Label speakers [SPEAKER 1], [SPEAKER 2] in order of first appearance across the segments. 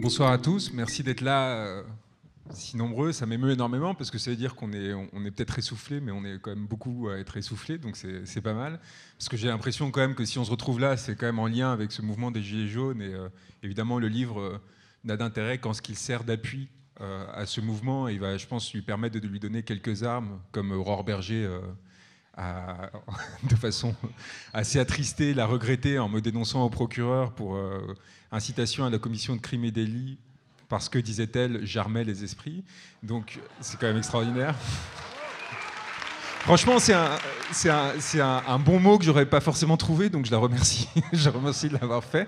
[SPEAKER 1] Bonsoir à tous, merci d'être là si nombreux. Ça m'émeut énormément parce que ça veut dire qu'on est peut-être essoufflé, mais on est quand même beaucoup à être essoufflé, donc c'est pas mal. Parce que j'ai l'impression quand même que si on se retrouve là, c'est quand même en lien avec ce mouvement des Gilets jaunes. Et évidemment, le livre n'a d'intérêt qu'en ce qu'il sert d'appui à ce mouvement. Et il va, je pense, lui permettre de lui donner quelques armes, comme Aurore Berger de façon assez attristée, l'a regretté en me dénonçant au procureur pour incitation à la commission de crimes et délits, parce que, disait-elle, j'armais les esprits. Donc c'est quand même extraordinaire. Franchement, c'est un bon mot que j'aurais pas forcément trouvé, donc je la remercie. Je la remercie de l'avoir fait.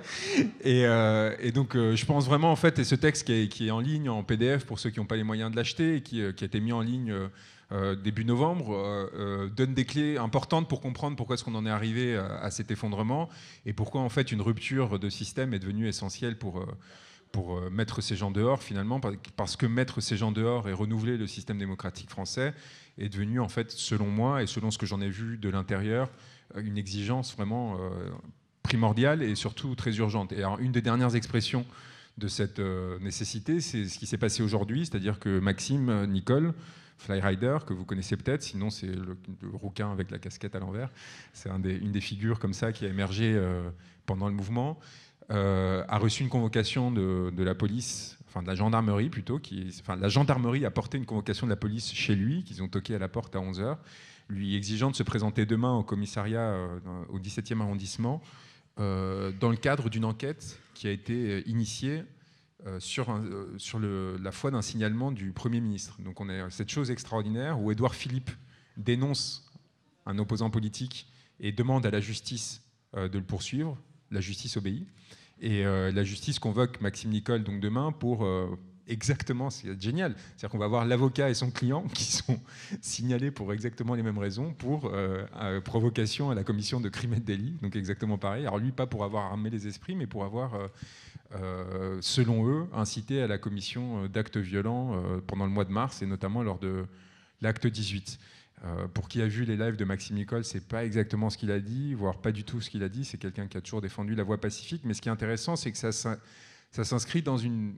[SPEAKER 1] Et donc, je pense vraiment, en fait, et ce texte qui est en ligne, en PDF, pour ceux qui n'ont pas les moyens de l'acheter, et qui a été mis en ligne début novembre, donne des clés importantes pour comprendre pourquoi est-ce qu'on en est arrivé à cet effondrement, et pourquoi, en fait, une rupture de système est devenue essentielle pour mettre ces gens dehors, finalement, parce que mettre ces gens dehors et renouveler le système démocratique français est devenu, en fait, selon moi, et selon ce que j'en ai vu de l'intérieur, une exigence vraiment primordiale et surtout très urgente. Et alors, une des dernières expressions de cette nécessité, c'est ce qui s'est passé aujourd'hui, c'est-à-dire que Maxime Nicole, Flyrider, que vous connaissez peut-être, sinon c'est le rouquin avec la casquette à l'envers, c'est une des figures comme ça qui a émergé pendant le mouvement, a reçu une convocation de la police, enfin de la gendarmerie plutôt, la gendarmerie a porté une convocation de la police chez lui, qu'ils ont toqué à la porte à 11h, lui exigeant de se présenter demain au commissariat au 17e arrondissement, dans le cadre d'une enquête qui a été initiée sur la foi d'un signalement du Premier ministre. Donc on a cette chose extraordinaire où Édouard Philippe dénonce un opposant politique et demande à la justice de le poursuivre. La justice obéit. Et la justice convoque Maxime Nicole donc demain pour exactement, c'est génial, c'est-à-dire qu'on va voir l'avocat et son client qui sont signalés pour exactement les mêmes raisons, pour provocation à la commission de crimes et de délits, donc exactement pareil. Alors lui, pas pour avoir armé les esprits, mais pour avoir, selon eux, incité à la commission d'actes violents pendant le mois de mars, et notamment lors de l'acte 18. Pour qui a vu les lives de Maxime Nicole, c'est pas exactement ce qu'il a dit, voire pas du tout ce qu'il a dit. C'est quelqu'un qui a toujours défendu la voie pacifique. Mais ce qui est intéressant, c'est que ça s'inscrit dans une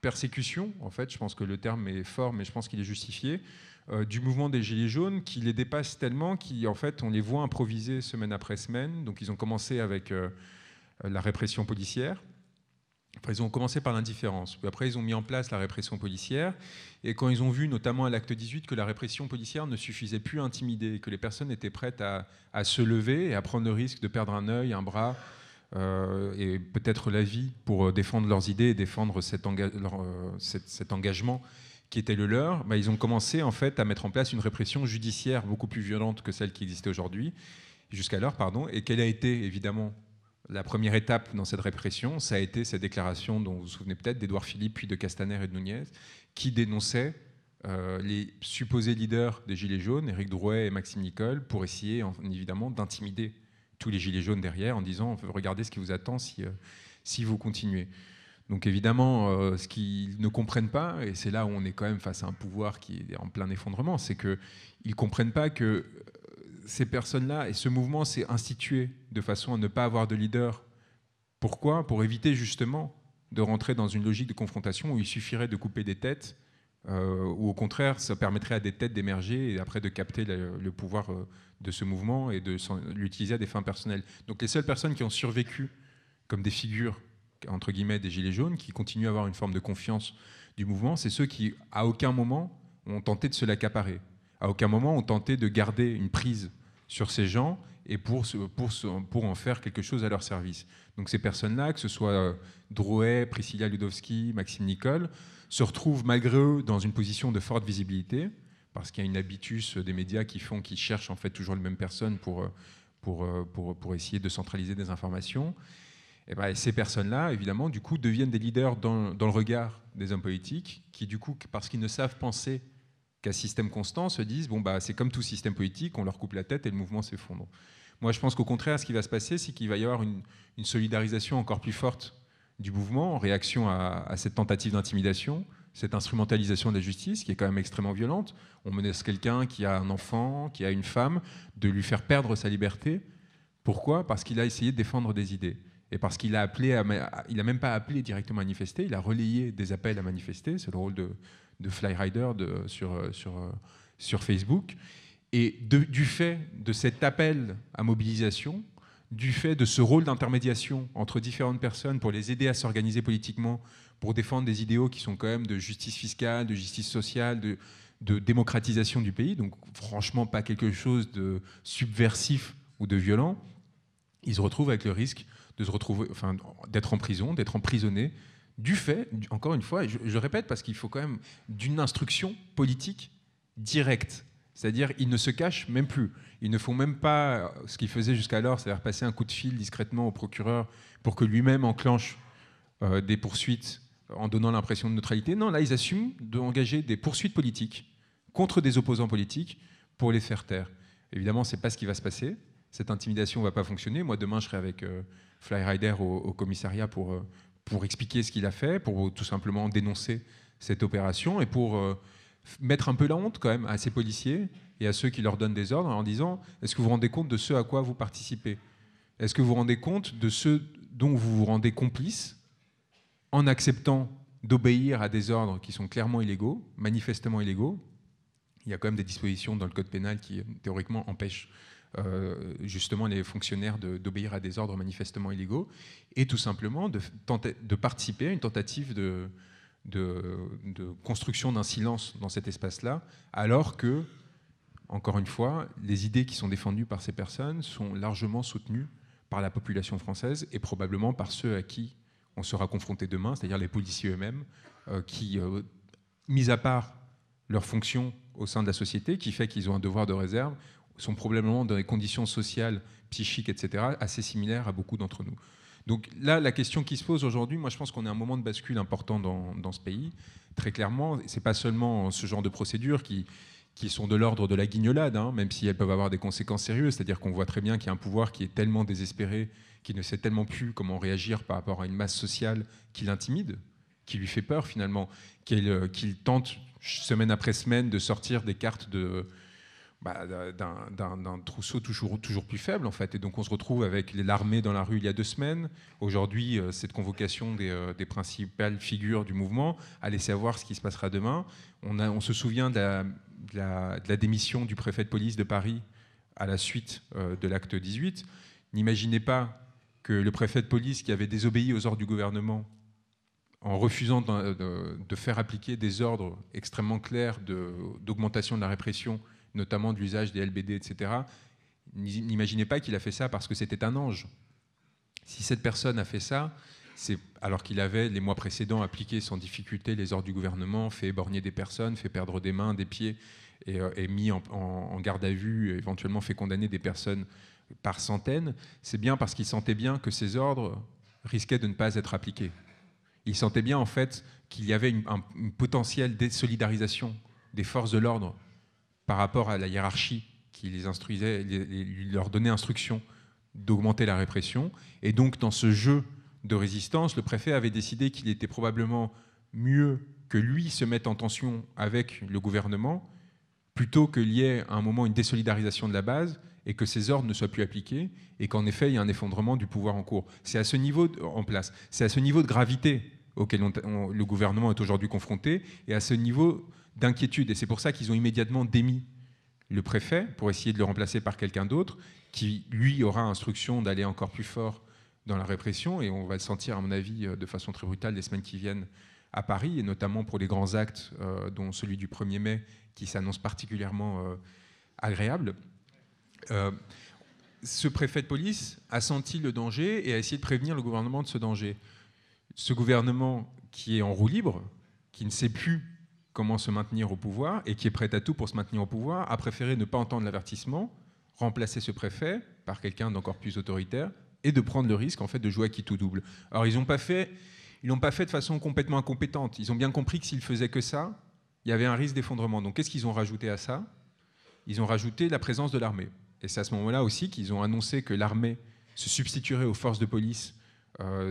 [SPEAKER 1] persécution, en fait, je pense que le terme est fort, mais je pense qu'il est justifié, du mouvement des Gilets jaunes, qui les dépasse tellement qu'en fait, on les voit improviser semaine après semaine. Donc ils ont commencé avec la répression policière. Après, ils ont commencé par l'indifférence. Puis après, ils ont mis en place la répression policière. Et quand ils ont vu, notamment à l'acte 18, que la répression policière ne suffisait plus à intimider, que les personnes étaient prêtes à se lever et à prendre le risque de perdre un œil, un bras, et peut-être la vie pour défendre leurs idées et défendre cet engagement qui était le leur, bah, ils ont commencé en fait à mettre en place une répression judiciaire beaucoup plus violente que celle qui existait aujourd'hui, jusqu'alors, pardon, et quelle a été évidemment la première étape dans cette répression, ça a été cette déclaration dont vous vous souvenez peut-être d'Édouard Philippe, puis de Castaner et de Nunez, qui dénonçaient les supposés leaders des Gilets jaunes, Éric Drouet et Maxime Nicole, pour essayer évidemment d'intimider tous les Gilets jaunes derrière en disant « Regardez ce qui vous attend si vous continuez ». Donc évidemment, ce qu'ils ne comprennent pas, et c'est là où on est quand même face à un pouvoir qui est en plein effondrement, c'est qu'ils ne comprennent pas que ces personnes-là, et ce mouvement s'est institué de façon à ne pas avoir de leader. Pourquoi ? Pour éviter justement de rentrer dans une logique de confrontation où il suffirait de couper des têtes, ou au contraire, ça permettrait à des têtes d'émerger et après de capter le pouvoir de ce mouvement et de l'utiliser à des fins personnelles. Donc les seules personnes qui ont survécu comme des figures, entre guillemets, des Gilets jaunes, qui continuent à avoir une forme de confiance du mouvement, c'est ceux qui, à aucun moment, ont tenté de se l'accaparer. À aucun moment ont tenté de garder une prise sur ces gens et pour en faire quelque chose à leur service. Donc ces personnes-là, que ce soit Drouet, Priscilla Ludowski, Maxime Nicole, se retrouvent malgré eux dans une position de forte visibilité, parce qu'il y a une habitus des médias qui cherchent en fait toujours les mêmes personnes pour essayer de centraliser des informations. Et ben, ces personnes-là, évidemment, du coup, deviennent des leaders dans le regard des hommes politiques, qui du coup, parce qu'ils ne savent penser qu'à système constant, se disent bon bah c'est comme tout système politique, on leur coupe la tête et le mouvement s'effondre. Moi, je pense qu'au contraire, ce qui va se passer, c'est qu'il va y avoir une solidarisation encore plus forte du mouvement en réaction à cette tentative d'intimidation, cette instrumentalisation de la justice qui est quand même extrêmement violente. On menace quelqu'un qui a un enfant, qui a une femme, de lui faire perdre sa liberté. Pourquoi ? Parce qu'il a essayé de défendre des idées. Et parce qu'il a appelé, il a même pas appelé directement à manifester, il a relayé des appels à manifester. C'est le rôle de Flyrider sur Facebook. Et du fait de cet appel à mobilisation, du fait de ce rôle d'intermédiation entre différentes personnes pour les aider à s'organiser politiquement, pour défendre des idéaux qui sont quand même de justice fiscale, de justice sociale, de démocratisation du pays, donc franchement pas quelque chose de subversif ou de violent, ils se retrouvent avec le risque de se retrouver, enfin, d'être en prison, d'être emprisonné, du fait, encore une fois, et je répète parce qu'il faut quand même, d'une instruction politique directe. C'est-à-dire, ils ne se cachent même plus. Ils ne font même pas ce qu'ils faisaient jusqu'alors, c'est-à-dire passer un coup de fil discrètement au procureur pour que lui-même enclenche des poursuites en donnant l'impression de neutralité. Non, là, ils assument d'engager des poursuites politiques contre des opposants politiques pour les faire taire. Évidemment, ce n'est pas ce qui va se passer. Cette intimidation ne va pas fonctionner. Moi, demain, je serai avec Flyrider au commissariat pour expliquer ce qu'il a fait, pour tout simplement dénoncer cette opération et pour mettre un peu la honte quand même à ces policiers et à ceux qui leur donnent des ordres en disant « Est-ce que vous vous rendez compte de ce à quoi vous participez ? Est-ce que vous vous rendez compte de ce dont vous vous rendez complice en acceptant d'obéir à des ordres qui sont clairement illégaux, manifestement illégaux ?» Il y a quand même des dispositions dans le code pénal qui, théoriquement, empêchent justement les fonctionnaires d'obéir à des ordres manifestement illégaux, et tout simplement de participer à une tentative de construction d'un silence dans cet espace-là, alors que, encore une fois, les idées qui sont défendues par ces personnes sont largement soutenues par la population française et probablement par ceux à qui on sera confronté demain, c'est-à-dire les policiers eux-mêmes, qui, mis à part leur fonction au sein de la société, qui fait qu'ils ont un devoir de réserve, sont probablement dans des conditions sociales, psychiques, etc., assez similaires à beaucoup d'entre nous. Donc là, la question qui se pose aujourd'hui, moi je pense qu'on est à un moment de bascule important dans ce pays, très clairement. Ce n'est pas seulement ce genre de procédures qui sont de l'ordre de la guignolade, hein, même si elles peuvent avoir des conséquences sérieuses, c'est-à-dire qu'on voit très bien qu'il y a un pouvoir qui est tellement désespéré, qui ne sait tellement plus comment réagir par rapport à une masse sociale qui l'intimide, qui lui fait peur finalement, qu'il tente semaine après semaine de sortir des cartes d'un trousseau toujours plus faible en fait, et donc on se retrouve avec l'armée dans la rue il y a 2 semaines. Aujourd'hui, cette convocation des principales figures du mouvement, allez savoir ce qui se passera demain. On se souvient de la démission du préfet de police de Paris à la suite de l'acte 18. N'imaginez pas que le préfet de police qui avait désobéi aux ordres du gouvernement en refusant de faire appliquer des ordres extrêmement clairs d'augmentation de la répression, notamment de l'usage des LBD, etc. N'imaginez pas qu'il a fait ça parce que c'était un ange. Si cette personne a fait ça, c'est alors qu'il avait, les mois précédents, appliqué sans difficulté les ordres du gouvernement, fait éborgner des personnes, fait perdre des mains, des pieds, et mis en garde à vue, et éventuellement fait condamner des personnes par centaines, c'est bien parce qu'il sentait bien que ces ordres risquaient de ne pas être appliqués. Il sentait bien en fait qu'il y avait une potentielle désolidarisation des forces de l'ordre par rapport à la hiérarchie qui les instruisait, leur donnait instruction d'augmenter la répression. Et donc, dans ce jeu de résistance, le préfet avait décidé qu'il était probablement mieux que lui se mette en tension avec le gouvernement, plutôt qu'il y ait à un moment une désolidarisation de la base et que ces ordres ne soient plus appliqués, et qu'en effet, il y a un effondrement du pouvoir en cours. C'est à ce niveau en place. C'est à ce niveau de gravité auquel le gouvernement est aujourd'hui confronté, et à ce niveau d'inquiétude. Et c'est pour ça qu'ils ont immédiatement démis le préfet pour essayer de le remplacer par quelqu'un d'autre qui, lui, aura instruction d'aller encore plus fort dans la répression. Et on va le sentir, à mon avis, de façon très brutale les semaines qui viennent à Paris, et notamment pour les grands actes, dont celui du 1er mai, qui s'annonce particulièrement agréable. Ce préfet de police a senti le danger et a essayé de prévenir le gouvernement de ce danger. Ce gouvernement qui est en roue libre, qui ne sait plus comment se maintenir au pouvoir et qui est prêt à tout pour se maintenir au pouvoir, a préféré ne pas entendre l'avertissement, remplacer ce préfet par quelqu'un d'encore plus autoritaire et de prendre le risque en fait de jouer à qui tout double. Alors ils l'ont pas fait de façon complètement incompétente. Ils ont bien compris que s'ils faisaient que ça, il y avait un risque d'effondrement. Donc qu'est-ce qu'ils ont rajouté à ça ? Ils ont rajouté la présence de l'armée. Et c'est à ce moment-là aussi qu'ils ont annoncé que l'armée se substituerait aux forces de police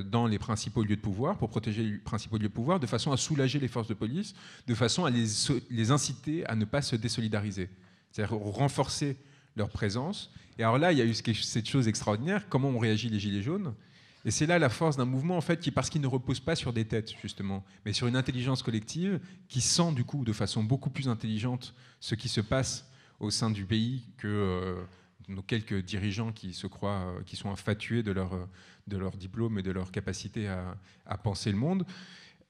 [SPEAKER 1] dans les principaux lieux de pouvoir, pour protéger les principaux lieux de pouvoir, de façon à soulager les forces de police, de façon à les inciter à ne pas se désolidariser, c'est-à-dire renforcer leur présence. Et alors là, il y a eu cette chose extraordinaire, comment ont réagi les Gilets jaunes ? Et c'est là la force d'un mouvement, en fait, parce qu'il ne repose pas sur des têtes, justement, mais sur une intelligence collective qui sent, du coup, de façon beaucoup plus intelligente ce qui se passe au sein du pays que nos quelques dirigeants qui se croient, qui sont infatués de leur diplôme et de leur capacité à penser le monde.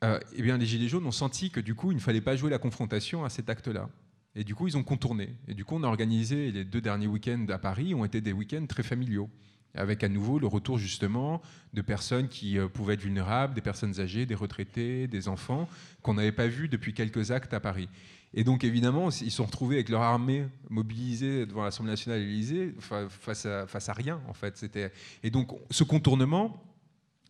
[SPEAKER 1] Eh bien, les Gilets jaunes ont senti que, du coup, il ne fallait pas jouer la confrontation à cet acte-là. Et du coup, ils ont contourné. Et du coup, on a organisé les 2 derniers week-ends à Paris, ont été des week-ends très familiaux, avec à nouveau le retour justement de personnes qui pouvaient être vulnérables, des personnes âgées, des retraités, des enfants, qu'on n'avait pas vus depuis quelques actes à Paris. Et donc évidemment, ils se sont retrouvés avec leur armée mobilisée devant l'Assemblée nationale et l'Élysée face à rien, en fait. Et donc ce contournement,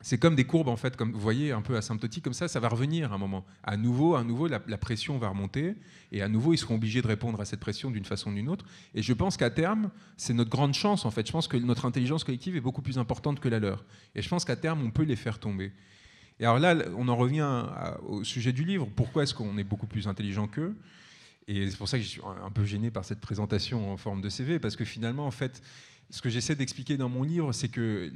[SPEAKER 1] c'est comme des courbes, en fait, comme vous voyez, un peu asymptotiques, comme ça va revenir à un moment. À nouveau, la pression va remonter, et à nouveau, ils seront obligés de répondre à cette pression d'une façon ou d'une autre. Et je pense qu'à terme, c'est notre grande chance, en fait. Je pense que notre intelligence collective est beaucoup plus importante que la leur. Et je pense qu'à terme, on peut les faire tomber. Et alors là, on en revient au sujet du livre. Pourquoi est-ce qu'on est beaucoup plus intelligent qu'eux ? Et c'est pour ça que je suis un peu gêné par cette présentation en forme de CV, parce que finalement, en fait, ce que j'essaie d'expliquer dans mon livre, c'est que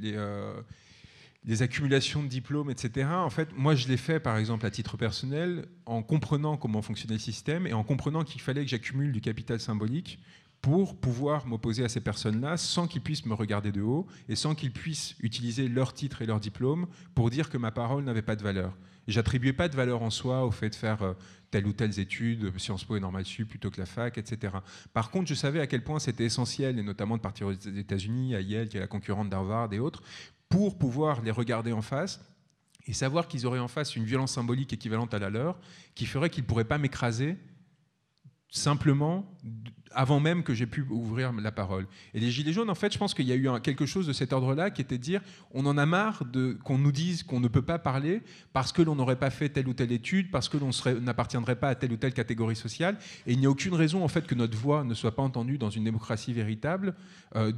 [SPEAKER 1] les accumulations de diplômes, etc., en fait, moi, je l'ai fait, par exemple, à titre personnel, en comprenant comment fonctionnait le système et en comprenant qu'il fallait que j'accumule du capital symbolique pour pouvoir m'opposer à ces personnes-là sans qu'ils puissent me regarder de haut et sans qu'ils puissent utiliser leur titre et leur diplôme pour dire que ma parole n'avait pas de valeur. Et j'attribuais pas de valeur en soi au fait de faire telle ou telle étude, Sciences Po et Normal Sup plutôt que la fac, etc. Par contre, je savais à quel point c'était essentiel, et notamment de partir aux États-Unis, à Yale, qui est la concurrente d'Harvard et autres, pour pouvoir les regarder en face et savoir qu'ils auraient en face une violence symbolique équivalente à la leur, qui ferait qu'ils ne pourraient pas m'écraser simplement avant même que j'ai pu ouvrir la parole. Et les Gilets jaunes, en fait, je pense qu'il y a eu quelque chose de cet ordre-là qui était de dire on en a marre qu'on nous dise qu'on ne peut pas parler parce que l'on n'aurait pas fait telle ou telle étude, parce que l'on n'appartiendrait pas à telle ou telle catégorie sociale. Et il n'y a aucune raison, en fait, que notre voix ne soit pas entendue dans une démocratie véritable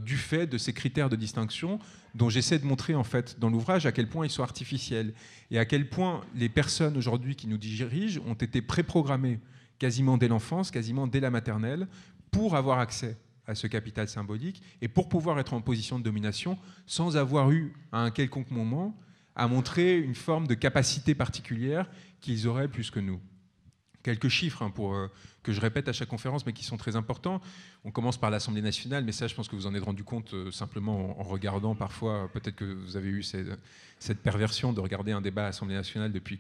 [SPEAKER 1] du fait de ces critères de distinction dont j'essaie de montrer, en fait, dans l'ouvrage à quel point ils sont artificiels et à quel point les personnes aujourd'hui qui nous dirigent ont été préprogrammées quasiment dès l'enfance, quasiment dès la maternelle, pour avoir accès à ce capital symbolique et pour pouvoir être en position de domination sans avoir eu, à un quelconque moment, à montrer une forme de capacité particulière qu'ils auraient plus que nous. Quelques chiffres que je répète à chaque conférence, mais qui sont très importants. On commence par l'Assemblée nationale, mais ça, je pense que vous en êtes rendu compte simplement en regardant parfois. Peut-être que vous avez eu cette perversion de regarder un débat à l'Assemblée nationale depuis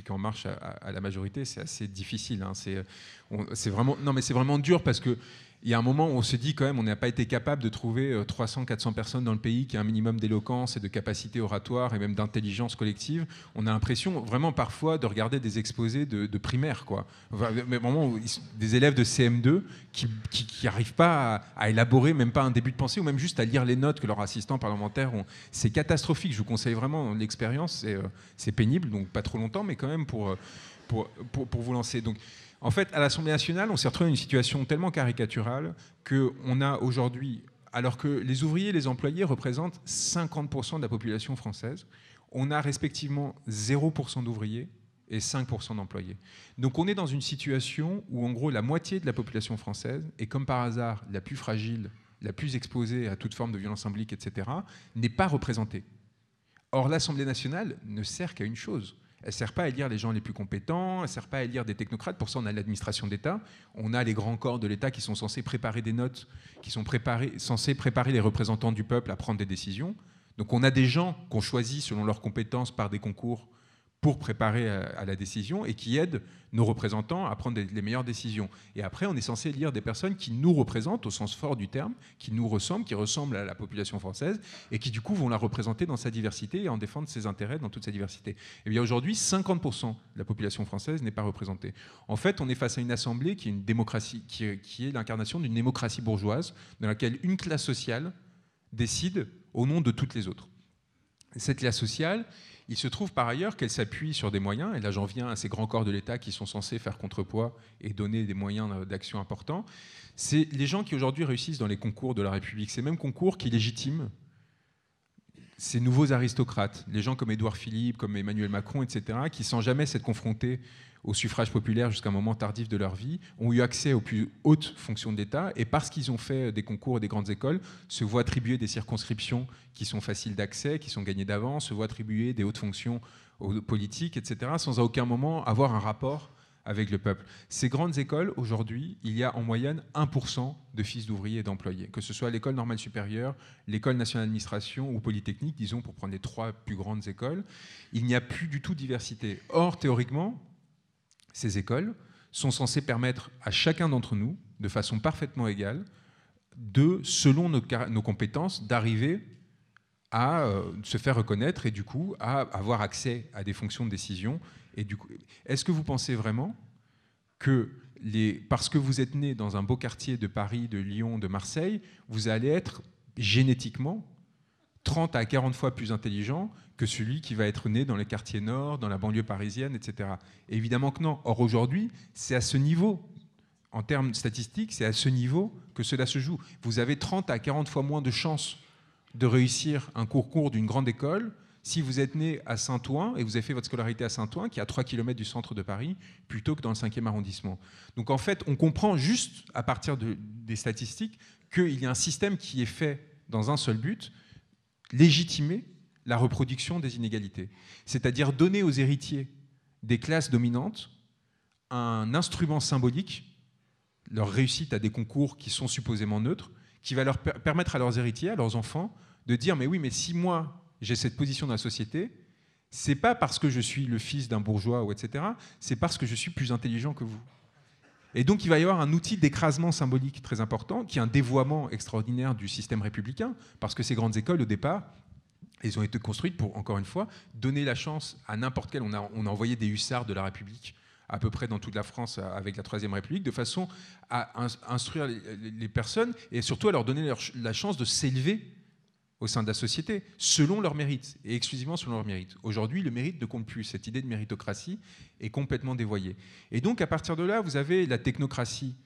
[SPEAKER 1] qu'En Marche à la majorité. C'est assez difficile. Hein. C'est vraiment dur parce que il y a un moment où on se dit quand même on n'a pas été capable de trouver 300-400 personnes dans le pays qui a un minimum d'éloquence et de capacité oratoire et même d'intelligence collective. On a l'impression vraiment parfois de regarder des exposés de primaire, quoi. Mais vraiment des élèves de CM2 qui n'arrivent pas à élaborer même pas un début de pensée ou même juste à lire les notes que leurs assistants parlementaires ont. C'est catastrophique. Je vous conseille vraiment l'expérience. C'est pénible, donc pas trop longtemps, mais quand même pour vous lancer. Donc, en fait, à l'Assemblée nationale, on s'est retrouvé dans une situation tellement caricaturale qu'on a aujourd'hui, alors que les ouvriers et les employés représentent 50% de la population française, on a respectivement 0% d'ouvriers et 5% d'employés. Donc on est dans une situation où, en gros, la moitié de la population française est, comme par hasard, la plus fragile, la plus exposée à toute forme de violence symbolique, etc., n'est pas représentée. Or, l'Assemblée nationale ne sert qu'à une chose. Elle ne sert pas à élire les gens les plus compétents, elle ne sert pas à élire des technocrates. Pour ça, on a l'administration d'État, on a les grands corps de l'État qui sont censés préparer des notes, qui sont censés préparer les représentants du peuple à prendre des décisions. Donc on a des gens qu'on choisit selon leurs compétences par des concours pour préparer à la décision et qui aident nos représentants à prendre les meilleures décisions. Et après, on est censé élire des personnes qui nous représentent au sens fort du terme, qui nous ressemblent, qui ressemblent à la population française et qui du coup vont la représenter dans sa diversité et en défendre ses intérêts dans toute sa diversité. Et bien aujourd'hui, 50% de la population française n'est pas représentée. En fait, on est face à une assemblée qui est une démocratie, qui est l'incarnation d'une démocratie bourgeoise dans laquelle une classe sociale décide au nom de toutes les autres. Cette classe sociale, il se trouve par ailleurs qu'elle s'appuie sur des moyens, et là j'en viens à ces grands corps de l'État qui sont censés faire contrepoids et donner des moyens d'action importants. C'est les gens qui aujourd'hui réussissent dans les concours de la République, ces mêmes concours qui légitiment ces nouveaux aristocrates, les gens comme Édouard Philippe, comme Emmanuel Macron, etc., qui sans jamais s'être confrontés au suffrage populaire jusqu'à un moment tardif de leur vie, ont eu accès aux plus hautes fonctions de l'État, et parce qu'ils ont fait des concours et des grandes écoles, se voient attribuer des circonscriptions qui sont faciles d'accès, qui sont gagnées d'avance, se voient attribuer des hautes fonctions aux politiques, etc., sans à aucun moment avoir un rapport avec le peuple. Ces grandes écoles, aujourd'hui, il y a en moyenne 1% de fils d'ouvriers et d'employés, que ce soit l'École normale supérieure, l'École nationale d'administration ou Polytechnique, disons, pour prendre les 3 plus grandes écoles. Il n'y a plus du tout de diversité. Or, théoriquement, ces écoles sont censées permettre à chacun d'entre nous, de façon parfaitement égale, selon nos compétences, d'arriver à se faire reconnaître et du coup à avoir accès à des fonctions de décision. Et du coup, est-ce que vous pensez vraiment que parce que vous êtes né dans un beau quartier de Paris, de Lyon, de Marseille, vous allez être génétiquement 30 à 40 fois plus intelligent que celui qui va être né dans les quartiers nord, dans la banlieue parisienne, etc. Et évidemment que non. Or, aujourd'hui, c'est à ce niveau, en termes statistiques, c'est à ce niveau que cela se joue. Vous avez 30 à 40 fois moins de chances de réussir un concours d'une grande école si vous êtes né à Saint-Ouen et vous avez fait votre scolarité à Saint-Ouen, qui est à 3 km du centre de Paris, plutôt que dans le 5e arrondissement. Donc en fait, on comprend juste à partir des statistiques qu'il y a un système qui est fait dans un seul but, légitimer la reproduction des inégalités. C'est-à-dire donner aux héritiers des classes dominantes un instrument symbolique, leur réussite à des concours qui sont supposément neutres, qui va leur permettre à leurs héritiers, à leurs enfants, de dire « mais oui, mais si moi, j'ai cette position dans la société, c'est pas parce que je suis le fils d'un bourgeois, ou etc., c'est parce que je suis plus intelligent que vous. » Et donc, il va y avoir un outil d'écrasement symbolique très important, qui est un dévoiement extraordinaire du système républicain, parce que ces grandes écoles, au départ, elles ont été construites pour, encore une fois, donner la chance à n'importe quel. On a envoyé des hussards de la République à peu près dans toute la France avec la Troisième République, de façon à instruire les personnes et surtout à leur donner la chance de s'élever au sein de la société, selon leur mérite, et exclusivement selon leur mérite. Aujourd'hui, le mérite ne compte plus. Cette idée de méritocratie est complètement dévoyée. Et donc, à partir de là, vous avez la technocratie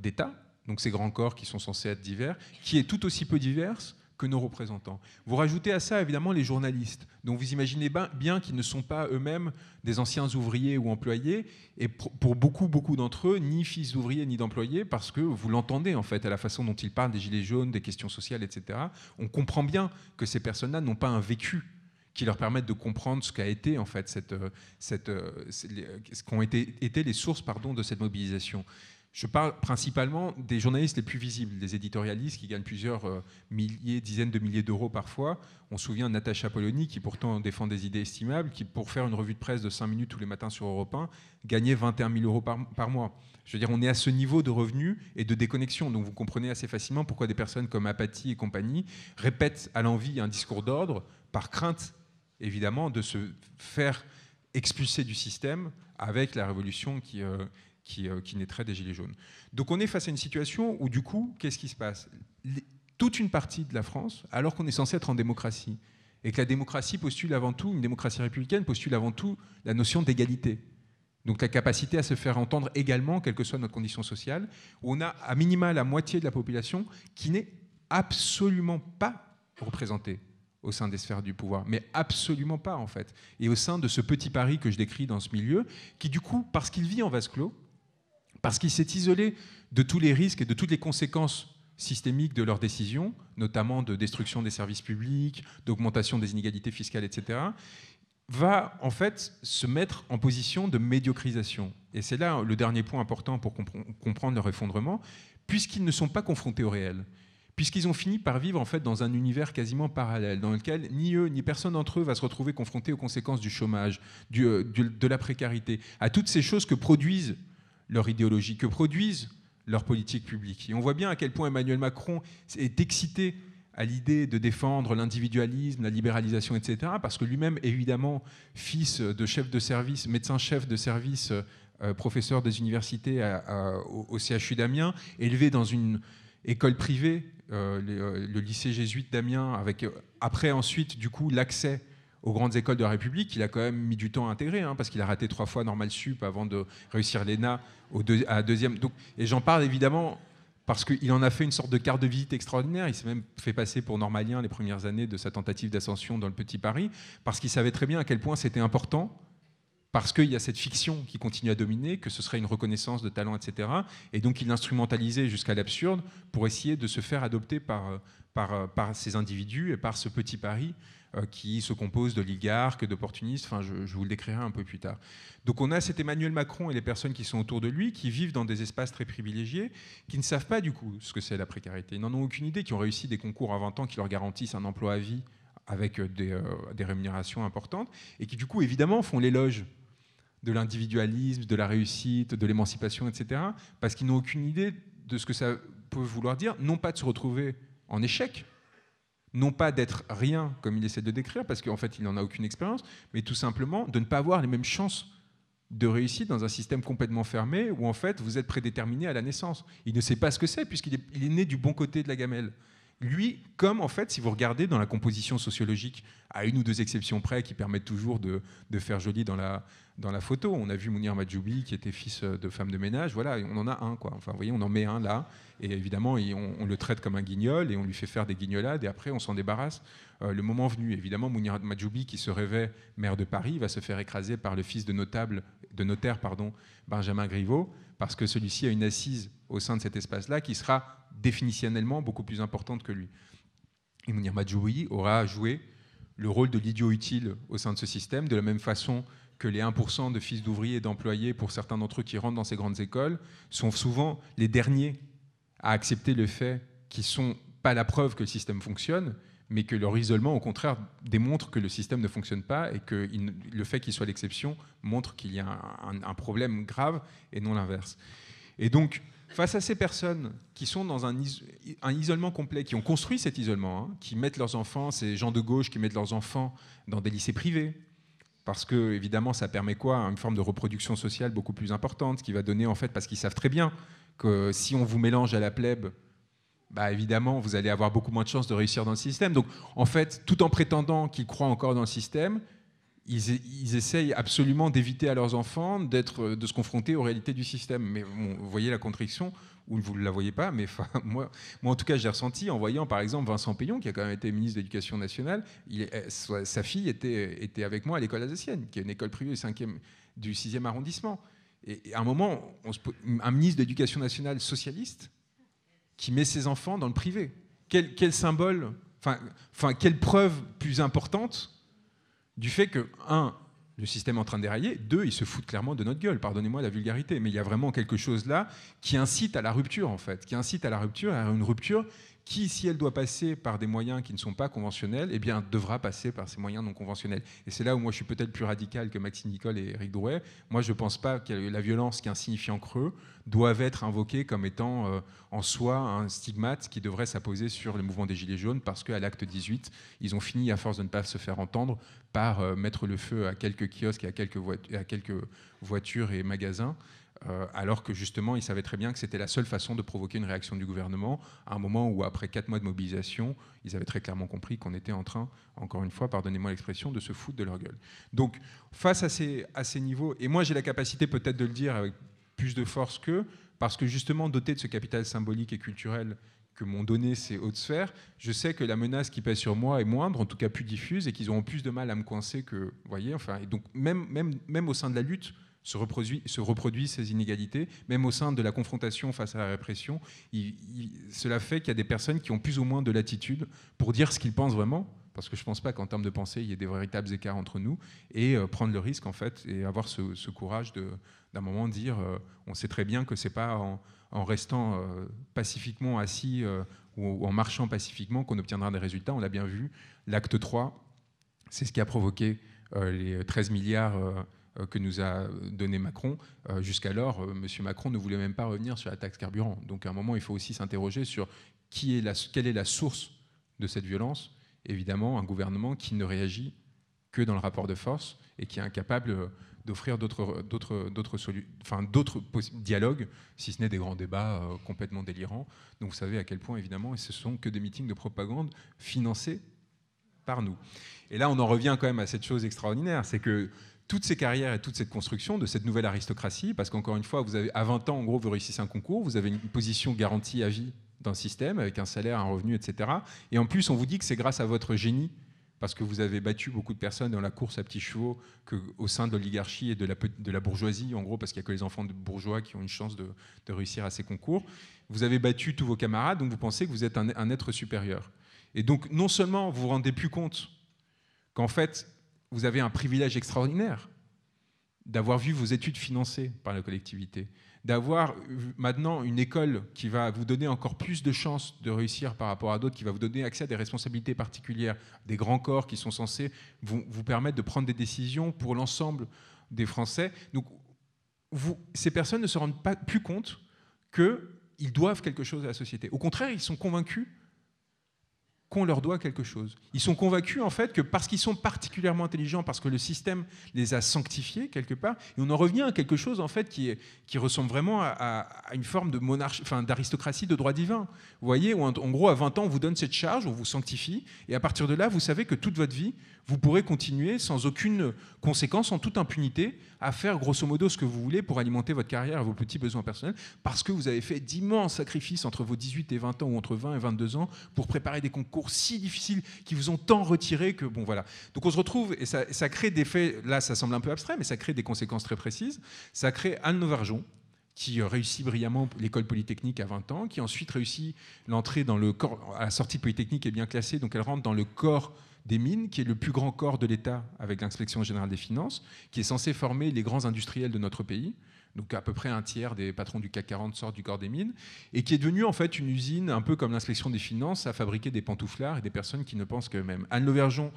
[SPEAKER 1] d'État, donc ces grands corps qui sont censés être divers, qui est tout aussi peu diverse que nos représentants. Vous rajoutez à ça, évidemment, les journalistes. Donc vous imaginez bien qu'ils ne sont pas eux-mêmes des anciens ouvriers ou employés, et pour beaucoup d'entre eux, ni fils d'ouvriers ni d'employés, parce que vous l'entendez, en fait, à la façon dont ils parlent des gilets jaunes, des questions sociales, etc. On comprend bien que ces personnes-là n'ont pas un vécu qui leur permette de comprendre ce qu'a été, en fait, ce qu'ont été les sources, de cette mobilisation. Je parle principalement des journalistes les plus visibles, des éditorialistes qui gagnent plusieurs dizaines de milliers d'euros parfois. On se souvient de Natacha Polony, qui pourtant défend des idées estimables, qui, pour faire une revue de presse de 5 minutes tous les matins sur Europe 1, gagnait 21 000 euros par mois. Je veux dire, on est à ce niveau de revenus et de déconnexion. Donc vous comprenez assez facilement pourquoi des personnes comme Apathy et compagnie répètent à l'envi un discours d'ordre, par crainte, évidemment, de se faire expulser du système avec la révolution qui naîtrait des Gilets jaunes. Donc on est face à une situation où, du coup, qu'est-ce qui se passe ? Toute une partie de la France, alors qu'on est censé être en démocratie, et que la démocratie postule avant tout, une démocratie républicaine postule avant tout la notion d'égalité. Donc la capacité à se faire entendre également, quelle que soit notre condition sociale, où on a à minima la moitié de la population qui n'est absolument pas représentée au sein des sphères du pouvoir, mais absolument pas, en fait. Et au sein de ce petit Paris que je décris dans ce milieu, qui, du coup, parce qu'il vit en vase clos, parce qu'il s'est isolé de tous les risques et de toutes les conséquences systémiques de leurs décisions, notamment de destruction des services publics, d'augmentation des inégalités fiscales, etc., va en fait se mettre en position de médiocrisation. Et c'est là le dernier point important pour comprendre leur effondrement, puisqu'ils ne sont pas confrontés au réel, puisqu'ils ont fini par vivre en fait dans un univers quasiment parallèle, dans lequel ni eux, ni personne d'entre eux va se retrouver confronté aux conséquences du chômage, de la précarité, à toutes ces choses que produisent leur idéologie, que produisent leurs politiques publiques. Et on voit bien à quel point Emmanuel Macron est excité à l'idée de défendre l'individualisme, la libéralisation, etc., parce que lui-même, évidemment, fils de chef de service, médecin-chef de service, professeur des universités au CHU d'Amiens, élevé dans une école privée, le lycée jésuite d'Amiens, avec après ensuite, du coup, l'accès aux grandes écoles de la République, il a quand même mis du temps à intégrer, parce qu'il a raté 3 fois Normal Sup avant de réussir l'ENA à la deuxième. Donc, et j'en parle évidemment parce qu'il en a fait une sorte de carte de visite extraordinaire. Il s'est même fait passer pour normalien les premières années de sa tentative d'ascension dans le petit Paris, parce qu'il savait très bien à quel point c'était important, parce qu'il y a cette fiction qui continue à dominer, que ce serait une reconnaissance de talent, etc. Et donc il l'instrumentalisait jusqu'à l'absurde pour essayer de se faire adopter par ces individus et par ce petit Paris qui se compose d'oligarques, d'opportunistes, enfin je vous le décrirai un peu plus tard. Donc on a cet Emmanuel Macron et les personnes qui sont autour de lui, qui vivent dans des espaces très privilégiés, qui ne savent pas du coup ce que c'est la précarité. Ils n'en ont aucune idée, qui ont réussi des concours à 20 ans qui leur garantissent un emploi à vie avec des rémunérations importantes, et qui du coup évidemment font l'éloge de l'individualisme, de la réussite, de l'émancipation, etc. Parce qu'ils n'ont aucune idée de ce que ça peut vouloir dire, non pas de se retrouver en échec, non pas d'être rien, comme il essaie de décrire, parce qu'en fait il n'en a aucune expérience, mais tout simplement de ne pas avoir les mêmes chances de réussite dans un système complètement fermé, où en fait vous êtes prédéterminé à la naissance. Il ne sait pas ce que c'est, puisqu'il est né du bon côté de la gamelle. Lui, comme en fait, si vous regardez dans la composition sociologique, à une ou deux exceptions près, qui permettent toujours de faire joli dans la photo. On a vu Mounir Majoubi, qui était fils de femme de ménage. Voilà, on en a un, quoi. Enfin, vous voyez, on en met un là, et évidemment, on le traite comme un guignol, et on lui fait faire des guignolades, et après, on s'en débarrasse. Le moment venu, évidemment, Mounir Majoubi, qui se rêvait maire de Paris, va se faire écraser par le fils de notaire, Benjamin Griveaux, parce que celui-ci a une assise au sein de cet espace-là qui sera définitionnellement beaucoup plus importante que lui. Et Mounir Majoubi aura joué le rôle de l'idiot utile au sein de ce système, de la même façon que les 1% de fils d'ouvriers et d'employés, pour certains d'entre eux qui rentrent dans ces grandes écoles, sont souvent les derniers à accepter le fait qu'ils ne sont pas la preuve que le système fonctionne, mais que leur isolement, au contraire, démontre que le système ne fonctionne pas, et que le fait qu'il soit l'exception montre qu'il y a un problème grave et non l'inverse. Et donc, face à ces personnes qui sont dans un isolement complet, qui ont construit cet isolement, hein, qui mettent leurs enfants, ces gens de gauche qui mettent leurs enfants dans des lycées privés, parce que évidemment ça permet quoi, une forme de reproduction sociale beaucoup plus importante, qui va donner en fait, parce qu'ils savent très bien que si on vous mélange à la plèbe, bah évidemment vous allez avoir beaucoup moins de chances de réussir dans le système. Donc en fait, tout en prétendant qu'ils croient encore dans le système, ils essayent absolument d'éviter à leurs enfants de se confronter aux réalités du système. Mais bon, vous voyez la contradiction, ou vous ne la voyez pas, mais moi en tout cas, j'ai ressenti en voyant par exemple Vincent Payon, qui a quand même été ministre de l'Éducation nationale. Sa fille était avec moi à l'école alsacienne, qui est une école privée du 6e arrondissement. Et à un moment, un ministre de l'Éducation nationale socialiste qui met ses enfants dans le privé. Quel symbole, quelle preuve plus importante du fait que, un, le système est en train de dérailler, deux, il se fout clairement de notre gueule, pardonnez-moi la vulgarité, mais il y a vraiment quelque chose là qui incite à la rupture, en fait, à une rupture qui, si elle doit passer par des moyens qui ne sont pas conventionnels, eh bien, devra passer par ces moyens non conventionnels. Et c'est là où moi je suis peut-être plus radical que Maxime Nicole et Éric Drouet. Moi, je ne pense pas que la violence, qui est un signifiant creux, doive être invoquée comme étant en soi un stigmate qui devrait s'apposer sur le mouvement des Gilets jaunes, parce qu'à l'acte 18, ils ont fini, à force de ne pas se faire entendre, par mettre le feu à quelques kiosques et à quelques voitures et magasins, alors que justement, ils savaient très bien que c'était la seule façon de provoquer une réaction du gouvernement, à un moment où, après 4 mois de mobilisation, ils avaient très clairement compris qu'on était en train, encore une fois, pardonnez-moi l'expression, de se foutre de leur gueule. Donc, face à ces niveaux, et moi j'ai la capacité peut-être de le dire avec plus de force qu'eux, parce que justement, doté de ce capital symbolique et culturel que m'ont donné ces hautes sphères, je sais que la menace qui pèse sur moi est moindre, en tout cas plus diffuse, et qu'ils auront plus de mal à me coincer que, vous voyez, enfin, et donc même au sein de la lutte, se reproduisent ces inégalités, même au sein de la confrontation face à la répression. Cela fait qu'il y a des personnes qui ont plus ou moins de latitude pour dire ce qu'ils pensent vraiment, parce que je ne pense pas qu'en termes de pensée, il y ait des véritables écarts entre nous, et prendre le risque, en fait, et avoir ce courage d'un moment dire on sait très bien que ce n'est pas en restant pacifiquement assis ou en marchant pacifiquement qu'on obtiendra des résultats. On l'a bien vu, l'acte 3, c'est ce qui a provoqué les 13 milliards que nous a donné Macron. Jusqu'alors, M. Macron ne voulait même pas revenir sur la taxe carburant. Donc à un moment, il faut aussi s'interroger sur quelle est la source de cette violence. Évidemment, un gouvernement qui ne réagit que dans le rapport de force et qui est incapable d'offrir d'autres dialogues, si ce n'est des grands débats complètement délirants. Donc vous savez à quel point, évidemment, ce sont que des meetings de propagande financés par nous. Et là, on en revient quand même à cette chose extraordinaire, c'est que toutes ces carrières et toute cette construction de cette nouvelle aristocratie, parce qu'encore une fois, vous avez, à 20 ans, en gros, vous réussissez un concours, vous avez une position garantie à vie dans le système, avec un salaire, un revenu, etc. Et en plus, on vous dit que c'est grâce à votre génie parce que vous avez battu beaucoup de personnes dans la course à petits chevaux au sein de l'oligarchie et de la bourgeoisie, en gros, parce qu'il n'y a que les enfants de bourgeois qui ont une chance de réussir à ces concours. Vous avez battu tous vos camarades, donc vous pensez que vous êtes un être supérieur. Et donc, non seulement vous vous rendez plus compte qu'en fait, vous avez un privilège extraordinaire d'avoir vu vos études financées par la collectivité, d'avoir maintenant une école qui va vous donner encore plus de chances de réussir par rapport à d'autres, qui va vous donner accès à des responsabilités particulières, des grands corps qui sont censés vous permettre de prendre des décisions pour l'ensemble des Français. Donc, ces personnes ne se rendent plus compte qu'ils doivent quelque chose à la société. Au contraire, ils sont convaincus qu'on leur doit quelque chose. Ils sont convaincus, en fait, que parce qu'ils sont particulièrement intelligents, parce que le système les a sanctifiés, quelque part, et on en revient à quelque chose, en fait, qui ressemble vraiment à une forme de monarchie, enfin, d'aristocratie de droit divin. Vous voyez, où, en gros, à 20 ans, on vous donne cette charge, on vous sanctifie, et à partir de là, vous savez que toute votre vie, vous pourrez continuer sans aucune conséquence, en toute impunité, à faire grosso modo ce que vous voulez pour alimenter votre carrière et vos petits besoins personnels, parce que vous avez fait d'immenses sacrifices entre vos 18 et 20 ans, ou entre 20 et 22 ans, pour préparer des concours si difficiles qui vous ont tant retiré que, bon, voilà. Donc on se retrouve, et ça crée des faits, là ça semble un peu abstrait, mais ça crée des conséquences très précises. Ça crée Anne Lauvergeon, qui réussit brillamment l'école polytechnique à 20 ans, qui ensuite réussit l'entrée dans le corps, à la sortie polytechnique est bien classée, donc elle rentre dans le corps des mines, qui est le plus grand corps de l'État avec l'inspection générale des finances, qui est censé former les grands industriels de notre pays. Donc à peu près un tiers des patrons du CAC 40 sortent du corps des mines, et qui est devenue en fait une usine, un peu comme l'inspection des finances, à fabriquer des pantouflards et des personnes qui ne pensent qu'eux-mêmes. Anne Lauvergeon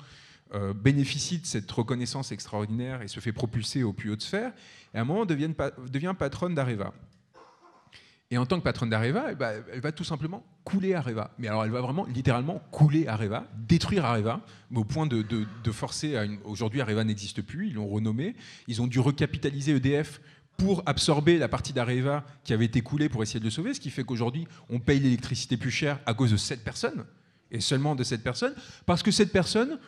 [SPEAKER 1] bénéficie de cette reconnaissance extraordinaire et se fait propulser aux plus hautes sphères, et à un moment devient patronne d'Areva. Et en tant que patronne d'Areva, elle va tout simplement couler Areva. Mais alors elle va vraiment littéralement couler Areva, détruire Areva, au point de forcer à Aujourd'hui, Areva n'existe plus, ils l'ont renommé. Ils ont dû recapitaliser EDF pour absorber la partie d'Areva qui avait été coulée pour essayer de le sauver, ce qui fait qu'aujourd'hui, on paye l'électricité plus cher à cause de cette personne, et seulement de cette personne, parce que cette personne...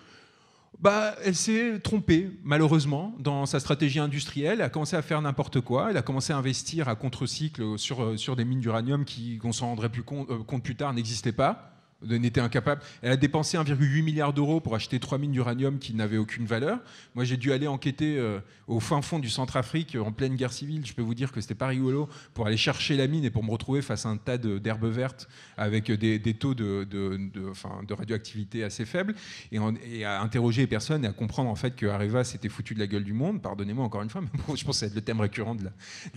[SPEAKER 1] elle s'est trompée, malheureusement, dans sa stratégie industrielle. Elle a commencé à faire n'importe quoi. Elle a commencé à investir à contre-cycle sur des mines d'uranium qui, on s'en rendrait compte plus tard, n'existaient pas, n'était incapable. Elle a dépensé 1,8 milliard d'euros pour acheter 3 mines d'uranium qui n'avaient aucune valeur. Moi, j'ai dû aller enquêter au fin fond du Centrafrique, en pleine guerre civile. Je peux vous dire que c'était pas rigolo, pour aller chercher la mine et pour me retrouver face à un tas d'herbes vertes avec des taux de radioactivité assez faibles, et à interroger les personnes et à comprendre en fait que Areva s'était foutu de la gueule du monde. Pardonnez-moi encore une fois, mais bon, je pense que ça va être le thème récurrent de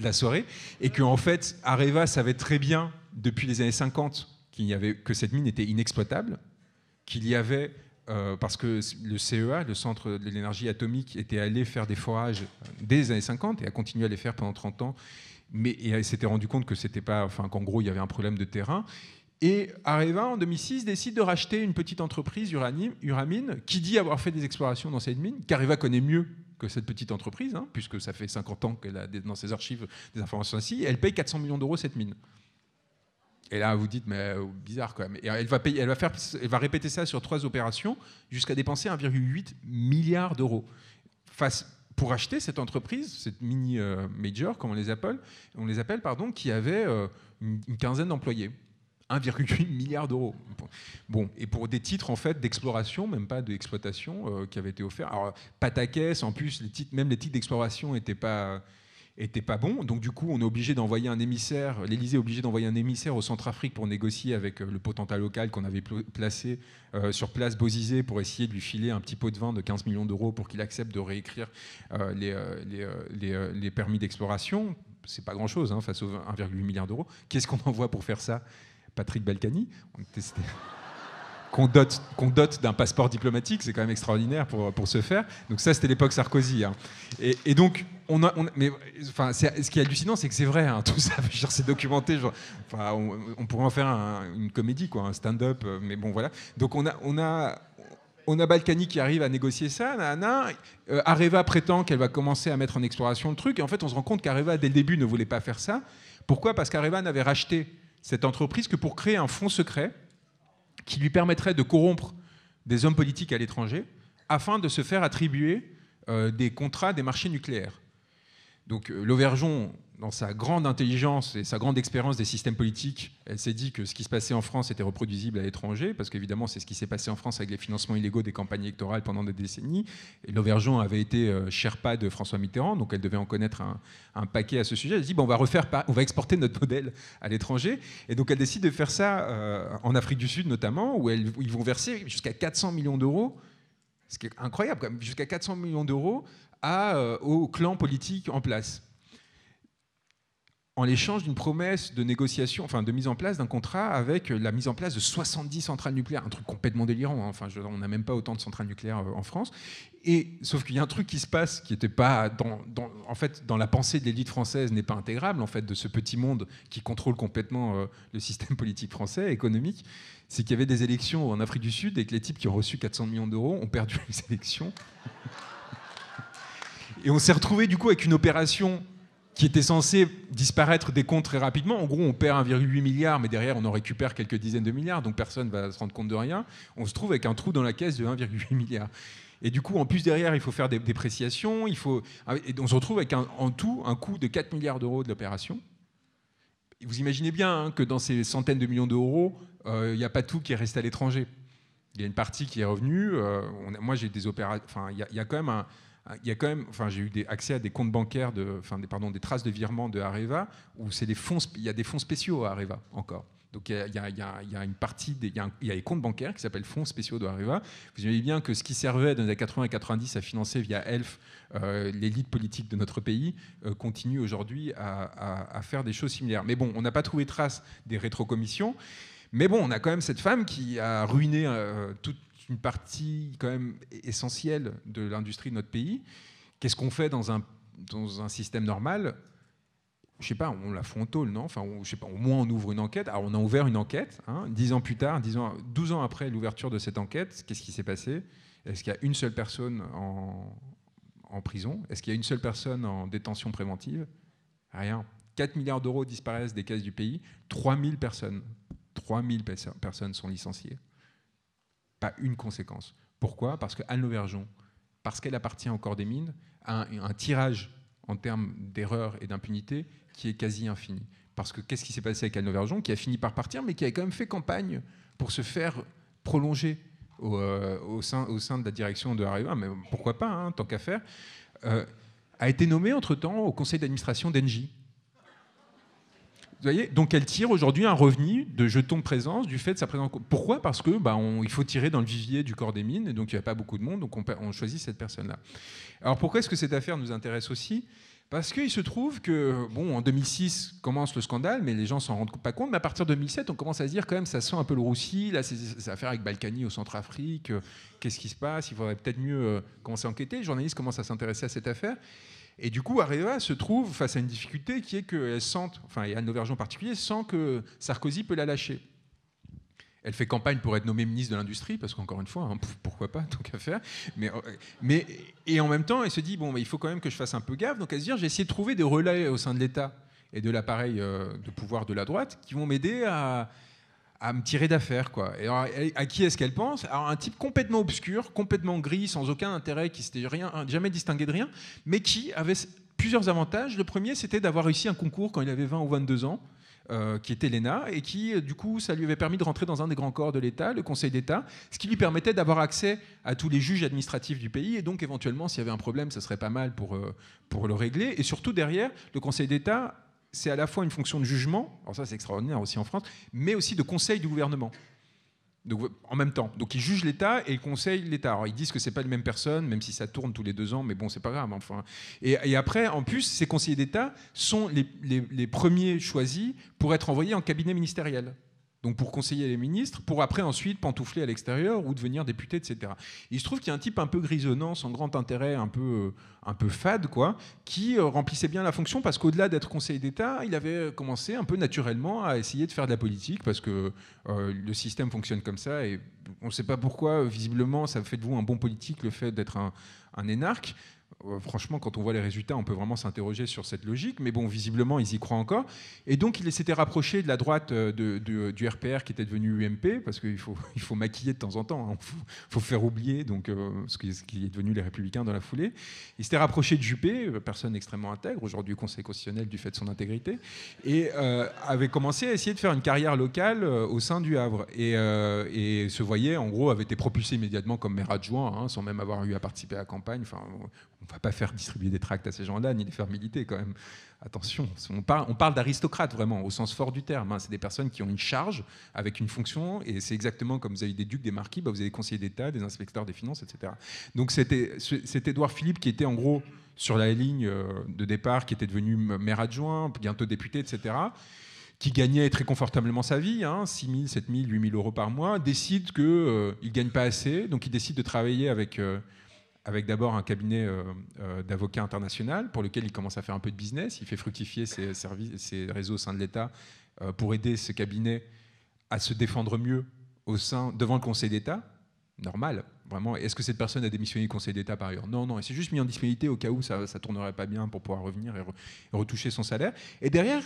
[SPEAKER 1] la soirée. Et que en fait, Areva savait très bien, depuis les années 50, que cette mine était inexploitable, qu'il y avait, parce que le CEA, le Centre de l'énergie atomique, était allé faire des forages dès les années 50 et a continué à les faire pendant 30 ans, et elle s'était rendu compte que c'était pas, qu'en gros, il y avait un problème de terrain. Et Areva, en 2006, décide de racheter une petite entreprise, Uramine, qui dit avoir fait des explorations dans cette mine, qu'Areva connaît mieux que cette petite entreprise, puisque ça fait 50 ans qu'elle a dans ses archives des informations ainsi, et elle paye 400 millions d'euros cette mine. Et là, vous dites, mais bizarre quand même. Et elle va répéter ça sur 3 opérations jusqu'à dépenser 1,8 milliard d'euros pour acheter cette entreprise, cette mini-major, comme on les appelle, qui avait une quinzaine d'employés. 1,8 milliard d'euros. Bon, et pour des titres en fait d'exploration, même pas d'exploitation, qui avaient été offerts. Alors, pataquès, en plus, même les titres d'exploration n'étaient pas bon. Donc du coup, on est obligé d'envoyer un émissaire. L'Élysée est obligé d'envoyer un émissaire au Centrafrique pour négocier avec le potentat local qu'on avait placé sur place Bozizé pour essayer de lui filer un petit pot de vin de 15 millions d'euros pour qu'il accepte de réécrire les permis d'exploration. C'est pas grand-chose face aux 1,8 milliard d'euros. Qu'est-ce qu'on envoie pour faire ça? Patrick Balkany, qu'on dote d'un passeport diplomatique, c'est quand même extraordinaire pour se faire. Donc ça, c'était l'époque Sarkozy. Et donc, ce qui est hallucinant, c'est que c'est vrai, tout ça, c'est documenté. On pourrait en faire une comédie, un stand-up, mais bon, voilà. Donc on a Balkany qui arrive à négocier ça. Areva prétend qu'elle va commencer à mettre en exploration le truc, et en fait, on se rend compte qu'Areva, dès le début, ne voulait pas faire ça. Pourquoi? Parce qu'Areva n'avait racheté cette entreprise que pour créer un fonds secret qui lui permettrait de corrompre des hommes politiques à l'étranger afin de se faire attribuer des contrats des marchés nucléaires. Donc Lauvergeon, dans sa grande intelligence et sa grande expérience des systèmes politiques, elle s'est dit que ce qui se passait en France était reproduisible à l'étranger, parce qu'évidemment c'est ce qui s'est passé en France avec les financements illégaux des campagnes électorales pendant des décennies. Et Lauvergeon avait été Sherpa de François Mitterrand, donc elle devait en connaître un paquet à ce sujet. Elle s'est dit, bon, on va exporter notre modèle à l'étranger. Et donc elle décide de faire ça en Afrique du Sud notamment, où ils vont verser jusqu'à 400 millions d'euros, ce qui est incroyable quand même, jusqu'à 400 millions d'euros au clan politique en place, en l'échange d'une promesse de négociation, enfin de mise en place d'un contrat avec la mise en place de 70 centrales nucléaires, un truc complètement délirant, hein. Enfin, on n'a même pas autant de centrales nucléaires en France. Sauf qu'il y a un truc qui se passe qui n'était pas en fait, dans la pensée de l'élite française, n'est pas intégrable en fait, de ce petit monde qui contrôle complètement le système politique français, économique. C'est qu'il y avait des élections en Afrique du Sud et que les types qui ont reçu 400 millions d'euros ont perdu les élections. Et on s'est retrouvé du coup avec une opération qui était censée disparaître des comptes très rapidement. En gros, on perd 1,8 milliard, mais derrière, on en récupère quelques dizaines de milliards, donc personne ne va se rendre compte de rien. On se trouve avec un trou dans la caisse de 1,8 milliard. Et du coup, en plus, derrière, il faut faire des dépréciations. Et on se retrouve avec en tout un coût de 4 milliards d'euros de l'opération. Vous imaginez bien que dans ces centaines de millions d'euros, il n'y a pas tout qui est resté à l'étranger. Il y a une partie qui est revenue. Moi, j'ai des opérations... Enfin, il y a quand même... enfin, j'ai eu accès à des comptes bancaires, des traces de virement de Areva, où il y a des fonds spéciaux à Areva encore. Donc il y a une partie, il y a les comptes bancaires qui s'appellent fonds spéciaux de Areva. Vous imaginez bien que ce qui servait dans les années 80 et 90 à financer via ELF l'élite politique de notre pays continue aujourd'hui à faire des choses similaires. Mais bon, on n'a pas trouvé trace des rétrocommissions. Mais bon, on a quand même cette femme qui a ruiné toute une partie quand même essentielle de l'industrie de notre pays. Qu'est-ce qu'on fait dans un système normal ? Je sais pas, on la fout en tôle, non ? Enfin, je sais pas, au moins on ouvre une enquête. Alors on a ouvert une enquête, 10 ans plus tard, 12 ans après l'ouverture de cette enquête, qu'est-ce qui s'est passé ? Est-ce qu'il y a une seule personne en prison ? Est-ce qu'il y a une seule personne en détention préventive ? Rien. 4 milliards d'euros disparaissent des caisses du pays, 3000 personnes sont licenciées. Pas une conséquence. Pourquoi ? Parce que Anne Lauvergeon, parce qu'elle appartient au corps des mines, a un tirage en termes d'erreurs et d'impunité qui est quasi infini. Parce que qu'est-ce qui s'est passé avec Anne Lauvergeon, qui a fini par partir, mais qui a quand même fait campagne pour se faire prolonger au sein de la direction de Areva, mais pourquoi pas, tant qu'à faire, a été nommée entre-temps au conseil d'administration d'Engie. Vous voyez, donc elle tire aujourd'hui un revenu de jetons de présence du fait de sa présence. Pourquoi ? Parce que il faut tirer dans le vivier du corps des mines, et donc il n'y a pas beaucoup de monde, donc on choisit cette personne-là. Alors pourquoi est-ce que cette affaire nous intéresse aussi ? Parce qu'il se trouve que, en 2006 commence le scandale, mais les gens s'en rendent pas compte, mais à partir de 2007, on commence à se dire quand même, ça sent un peu le roussi, là c'est affaire avec Balkany au Centrafrique, qu'est-ce qui se passe ? Il faudrait peut-être mieux commencer à enquêter. Les journalistes commencent à s'intéresser à cette affaire. Et du coup, Areva se trouve face à une difficulté qui est qu'elle sent, et Anne Lauvergeon en particulier, sent que Sarkozy peut la lâcher. Elle fait campagne pour être nommée ministre de l'Industrie, parce qu'encore une fois, pourquoi pas, tant qu'à faire. Et en même temps, elle se dit, il faut quand même que je fasse un peu gaffe. Donc elle se dit, j'ai essayé de trouver des relais au sein de l'État et de l'appareil de pouvoir de la droite qui vont m'aider à me tirer d'affaire, quoi. Et alors, à qui est-ce qu'elle pense ? Alors, un type complètement obscur, complètement gris, sans aucun intérêt, qui s'était jamais distingué de rien, mais qui avait plusieurs avantages. Le premier, c'était d'avoir réussi un concours quand il avait 20 ou 22 ans, qui était l'ENA, et qui, du coup, ça lui avait permis de rentrer dans un des grands corps de l'État, le Conseil d'État, ce qui lui permettait d'avoir accès à tous les juges administratifs du pays, et donc, éventuellement, s'il y avait un problème, ça serait pas mal pour le régler. Et surtout, derrière, le Conseil d'État, c'est à la fois une fonction de jugement, alors ça c'est extraordinaire aussi en France, mais aussi de conseil du gouvernement. Donc, en même temps. Donc ils jugent l'État et ils conseillent l'État. Alors ils disent que c'est pas les mêmes personnes, même si ça tourne tous les 2 ans, mais bon, c'est pas grave. Enfin. Et après, en plus, ces conseillers d'État sont les premiers choisis pour être envoyés en cabinet ministériel. Donc pour conseiller les ministres, pour après ensuite pantoufler à l'extérieur ou devenir député, etc. Il se trouve qu'il y a un type un peu grisonnant, sans grand intérêt, un peu fade, quoi, qui remplissait bien la fonction parce qu'au-delà d'être conseiller d'État, il avait commencé un peu naturellement à essayer de faire de la politique parce que le système fonctionne comme ça et on ne sait pas pourquoi, visiblement, ça fait de vous un bon politique le fait d'être un énarque. Franchement, quand on voit les résultats, on peut vraiment s'interroger sur cette logique. Mais bon, visiblement, ils y croient encore. Et donc, ils s'étaient rapprochés de la droite du RPR qui était devenu UMP, parce qu'il il faut maquiller de temps en temps. Il faut faire oublier donc, ce qui est devenu les Républicains dans la foulée. Ils s'étaient rapprochés de Juppé, personne extrêmement intègre, aujourd'hui au Conseil constitutionnel du fait de son intégrité, et avait commencé à essayer de faire une carrière locale au sein du Havre. Et se voyait, en gros, avait été propulsé immédiatement comme maire adjoint, hein, sans même avoir eu à participer à la campagne. Enfin, on ne va pas faire distribuer des tracts à ces gens-là, ni les faire militer quand même. Attention, on parle d'aristocrates vraiment, au sens fort du terme. Hein. C'est des personnes qui ont une charge avec une fonction, et c'est exactement comme vous avez des ducs, des marquis, vous avez des conseillers d'État, des inspecteurs des finances, etc. Donc c'était Édouard Philippe qui était en gros sur la ligne de départ, qui était devenu maire adjoint, bientôt député, etc., qui gagnait très confortablement sa vie, hein, 6 000, 7 000, 8 000 euros par mois, décide qu'il ne gagne pas assez, donc il décide de travailler avec d'abord un cabinet d'avocats international pour lequel il commence à faire un peu de business. Il fait fructifier ses réseaux au sein de l'État pour aider ce cabinet à se défendre mieux devant le Conseil d'État. Normal, vraiment. Est-ce que cette personne a démissionné du Conseil d'État par ailleurs? Non, non. Il s'est juste mis en disponibilité au cas où ça ne tournerait pas bien pour pouvoir revenir et retoucher son salaire. Et derrière,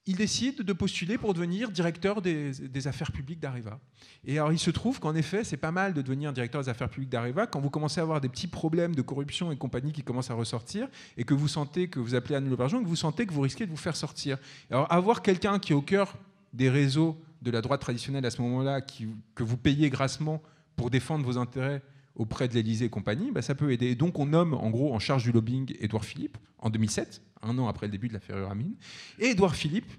[SPEAKER 1] il décide de postuler pour devenir directeur des affaires publiques d'Areva. Et alors, il se trouve qu'en effet, c'est pas mal de devenir directeur des affaires publiques d'Areva quand vous commencez à avoir des petits problèmes de corruption et compagnie qui commencent à ressortir et que vous sentez que vous appelez Anne Lauvergeon et que vous sentez que vous risquez de vous faire sortir. Alors, avoir quelqu'un qui est au cœur des réseaux de la droite traditionnelle à ce moment-là, que vous payez grassement pour défendre vos intérêts auprès de l'Élysée et compagnie, ça peut aider. Et donc, on nomme en gros en charge du lobbying Édouard Philippe en 2007, un an après le début de l'affaire Uramine. Et Édouard Philippe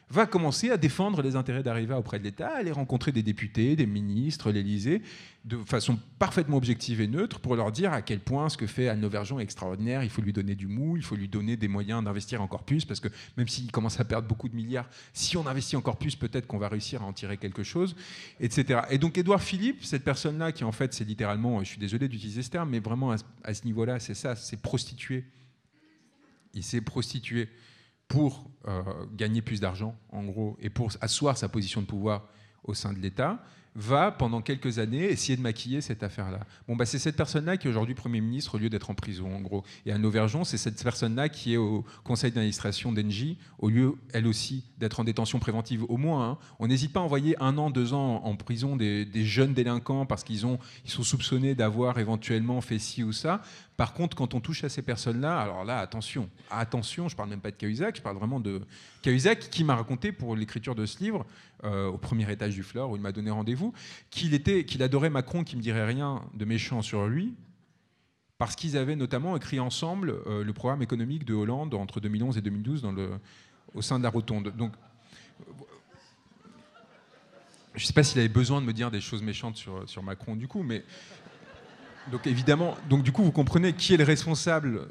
[SPEAKER 1] va commencer à défendre les intérêts d'Areva auprès de l'État, aller rencontrer des députés, des ministres, l'Élysée, de façon parfaitement objective et neutre, pour leur dire à quel point ce que fait Anne Lauvergeon est extraordinaire, il faut lui donner du mou, il faut lui donner des moyens d'investir encore plus, parce que même s'il commence à perdre beaucoup de milliards, si on investit encore plus, peut-être qu'on va réussir à en tirer quelque chose, etc. Et donc Édouard Philippe, cette personne-là, qui en fait, c'est littéralement, je suis désolé d'utiliser ce terme, mais vraiment à ce niveau-là, c'est ça, c'est prostitué. Il s'est prostitué pour gagner plus d'argent, en gros, et pour asseoir sa position de pouvoir au sein de l'État, va, pendant quelques années, essayer de maquiller cette affaire-là. C'est cette personne-là qui est aujourd'hui Premier ministre au lieu d'être en prison, en gros. Et Anne Lauvergeon, c'est cette personne-là qui est au conseil d'administration d'Engie, au lieu, elle aussi, d'être en détention préventive. Au moins, hein. On n'hésite pas à envoyer 1 an, 2 ans en prison des jeunes délinquants parce ils sont soupçonnés d'avoir éventuellement fait ci ou ça. Par contre, quand on touche à ces personnes-là, alors là, attention, je parle même pas de Cahuzac, je parle vraiment de Cahuzac qui m'a raconté pour l'écriture de ce livre, au premier étage du Fleur, où il m'a donné rendez-vous, qu'il adorait Macron, qui me dirait rien de méchant sur lui, parce qu'ils avaient notamment écrit ensemble le programme économique de Hollande entre 2011 et 2012 au sein de la Rotonde. Donc, je ne sais pas s'il avait besoin de me dire des choses méchantes sur Macron du coup, mais... Donc évidemment, du coup, vous comprenez qui est le responsable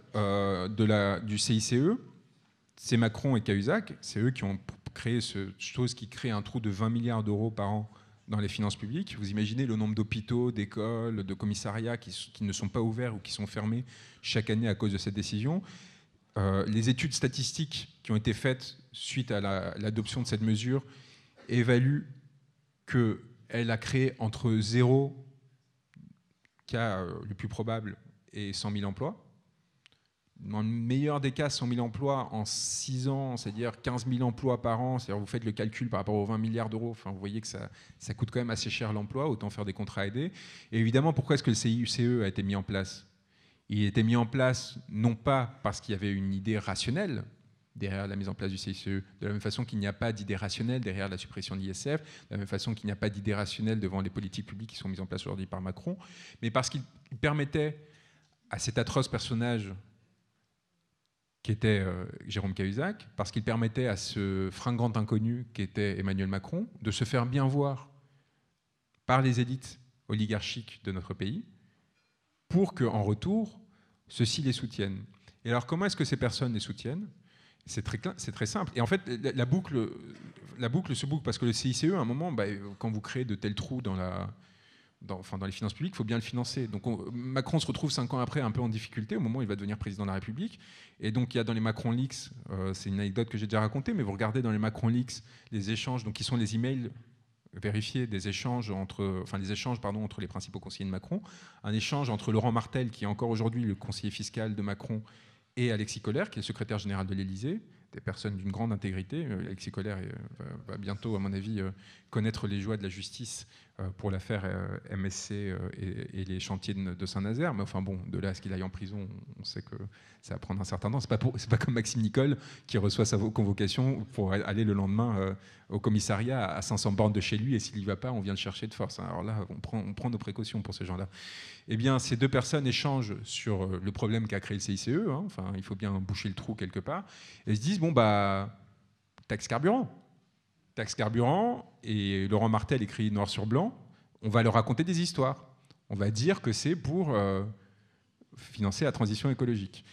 [SPEAKER 1] du CICE. C'est Macron et Cahuzac. C'est eux qui ont créé cette chose qui crée un trou de 20 milliards d'euros par an dans les finances publiques. Vous imaginez le nombre d'hôpitaux, d'écoles, de commissariats qui ne sont pas ouverts ou qui sont fermés chaque année à cause de cette décision. Les études statistiques qui ont été faites suite à l'adoption de cette mesure évaluent qu'elle a créé entre 0 cas le plus probable est 100 000 emplois. Dans le meilleur des cas, 100 000 emplois en 6 ans, c'est-à-dire 15 000 emplois par an. C'est-à-dire vous faites le calcul par rapport aux 20 milliards d'euros. Enfin, vous voyez que ça coûte quand même assez cher l'emploi, autant faire des contrats aidés. Et évidemment, pourquoi est-ce que le CICE a été mis en place? Il a été mis en place non pas parce qu'il y avait une idée rationnelle derrière la mise en place du CICE, de la même façon qu'il n'y a pas d'idée rationnelle derrière la suppression de l'ISF, de la même façon qu'il n'y a pas d'idée rationnelle devant les politiques publiques qui sont mises en place aujourd'hui par Macron, mais parce qu'il permettait à cet atroce personnage qui était Jérôme Cahuzac, parce qu'il permettait à ce fringant inconnu qui était Emmanuel Macron de se faire bien voir par les élites oligarchiques de notre pays pour qu'en retour, ceux-ci les soutiennent. Et alors comment est-ce que ces personnes les soutiennent? C'est très simple. Et en fait, la boucle se boucle parce que le CICE, à un moment, quand vous créez de tels trous dans les finances publiques, il faut bien le financer. Donc Macron se retrouve 5 ans après un peu en difficulté au moment où il va devenir président de la République. Et donc il y a dans les Macron Leaks, c'est une anecdote que j'ai déjà racontée, mais vous regardez dans les Macron Leaks les échanges, donc qui sont les emails vérifié des échanges les échanges entre les principaux conseillers de Macron, un échange entre Laurent Martel, qui est encore aujourd'hui le conseiller fiscal de Macron, et Alexis Collère, qui est le secrétaire général de l'Élysée, des personnes d'une grande intégrité. Alexis Collère va bientôt, à mon avis, connaître les joies de la justice pour l'affaire MSC et les chantiers de Saint-Nazaire. Mais enfin bon, de là à ce qu'il aille en prison, on sait que ça va prendre un certain temps. C'est pas comme Maxime Nicole qui reçoit sa convocation pour aller le lendemain au commissariat à 500 bornes de chez lui, et s'il n'y va pas, on vient le chercher de force. Alors là, on prend nos précautions pour ces gens-là. Eh bien, ces deux personnes échangent sur le problème qu'a créé le CICE. Enfin, il faut bien boucher le trou quelque part. Et se disent, bon, taxe carburant. Taxe carburant, et Laurent Martel écrit noir sur blanc, on va leur raconter des histoires. On va dire que c'est pour financer la transition écologique.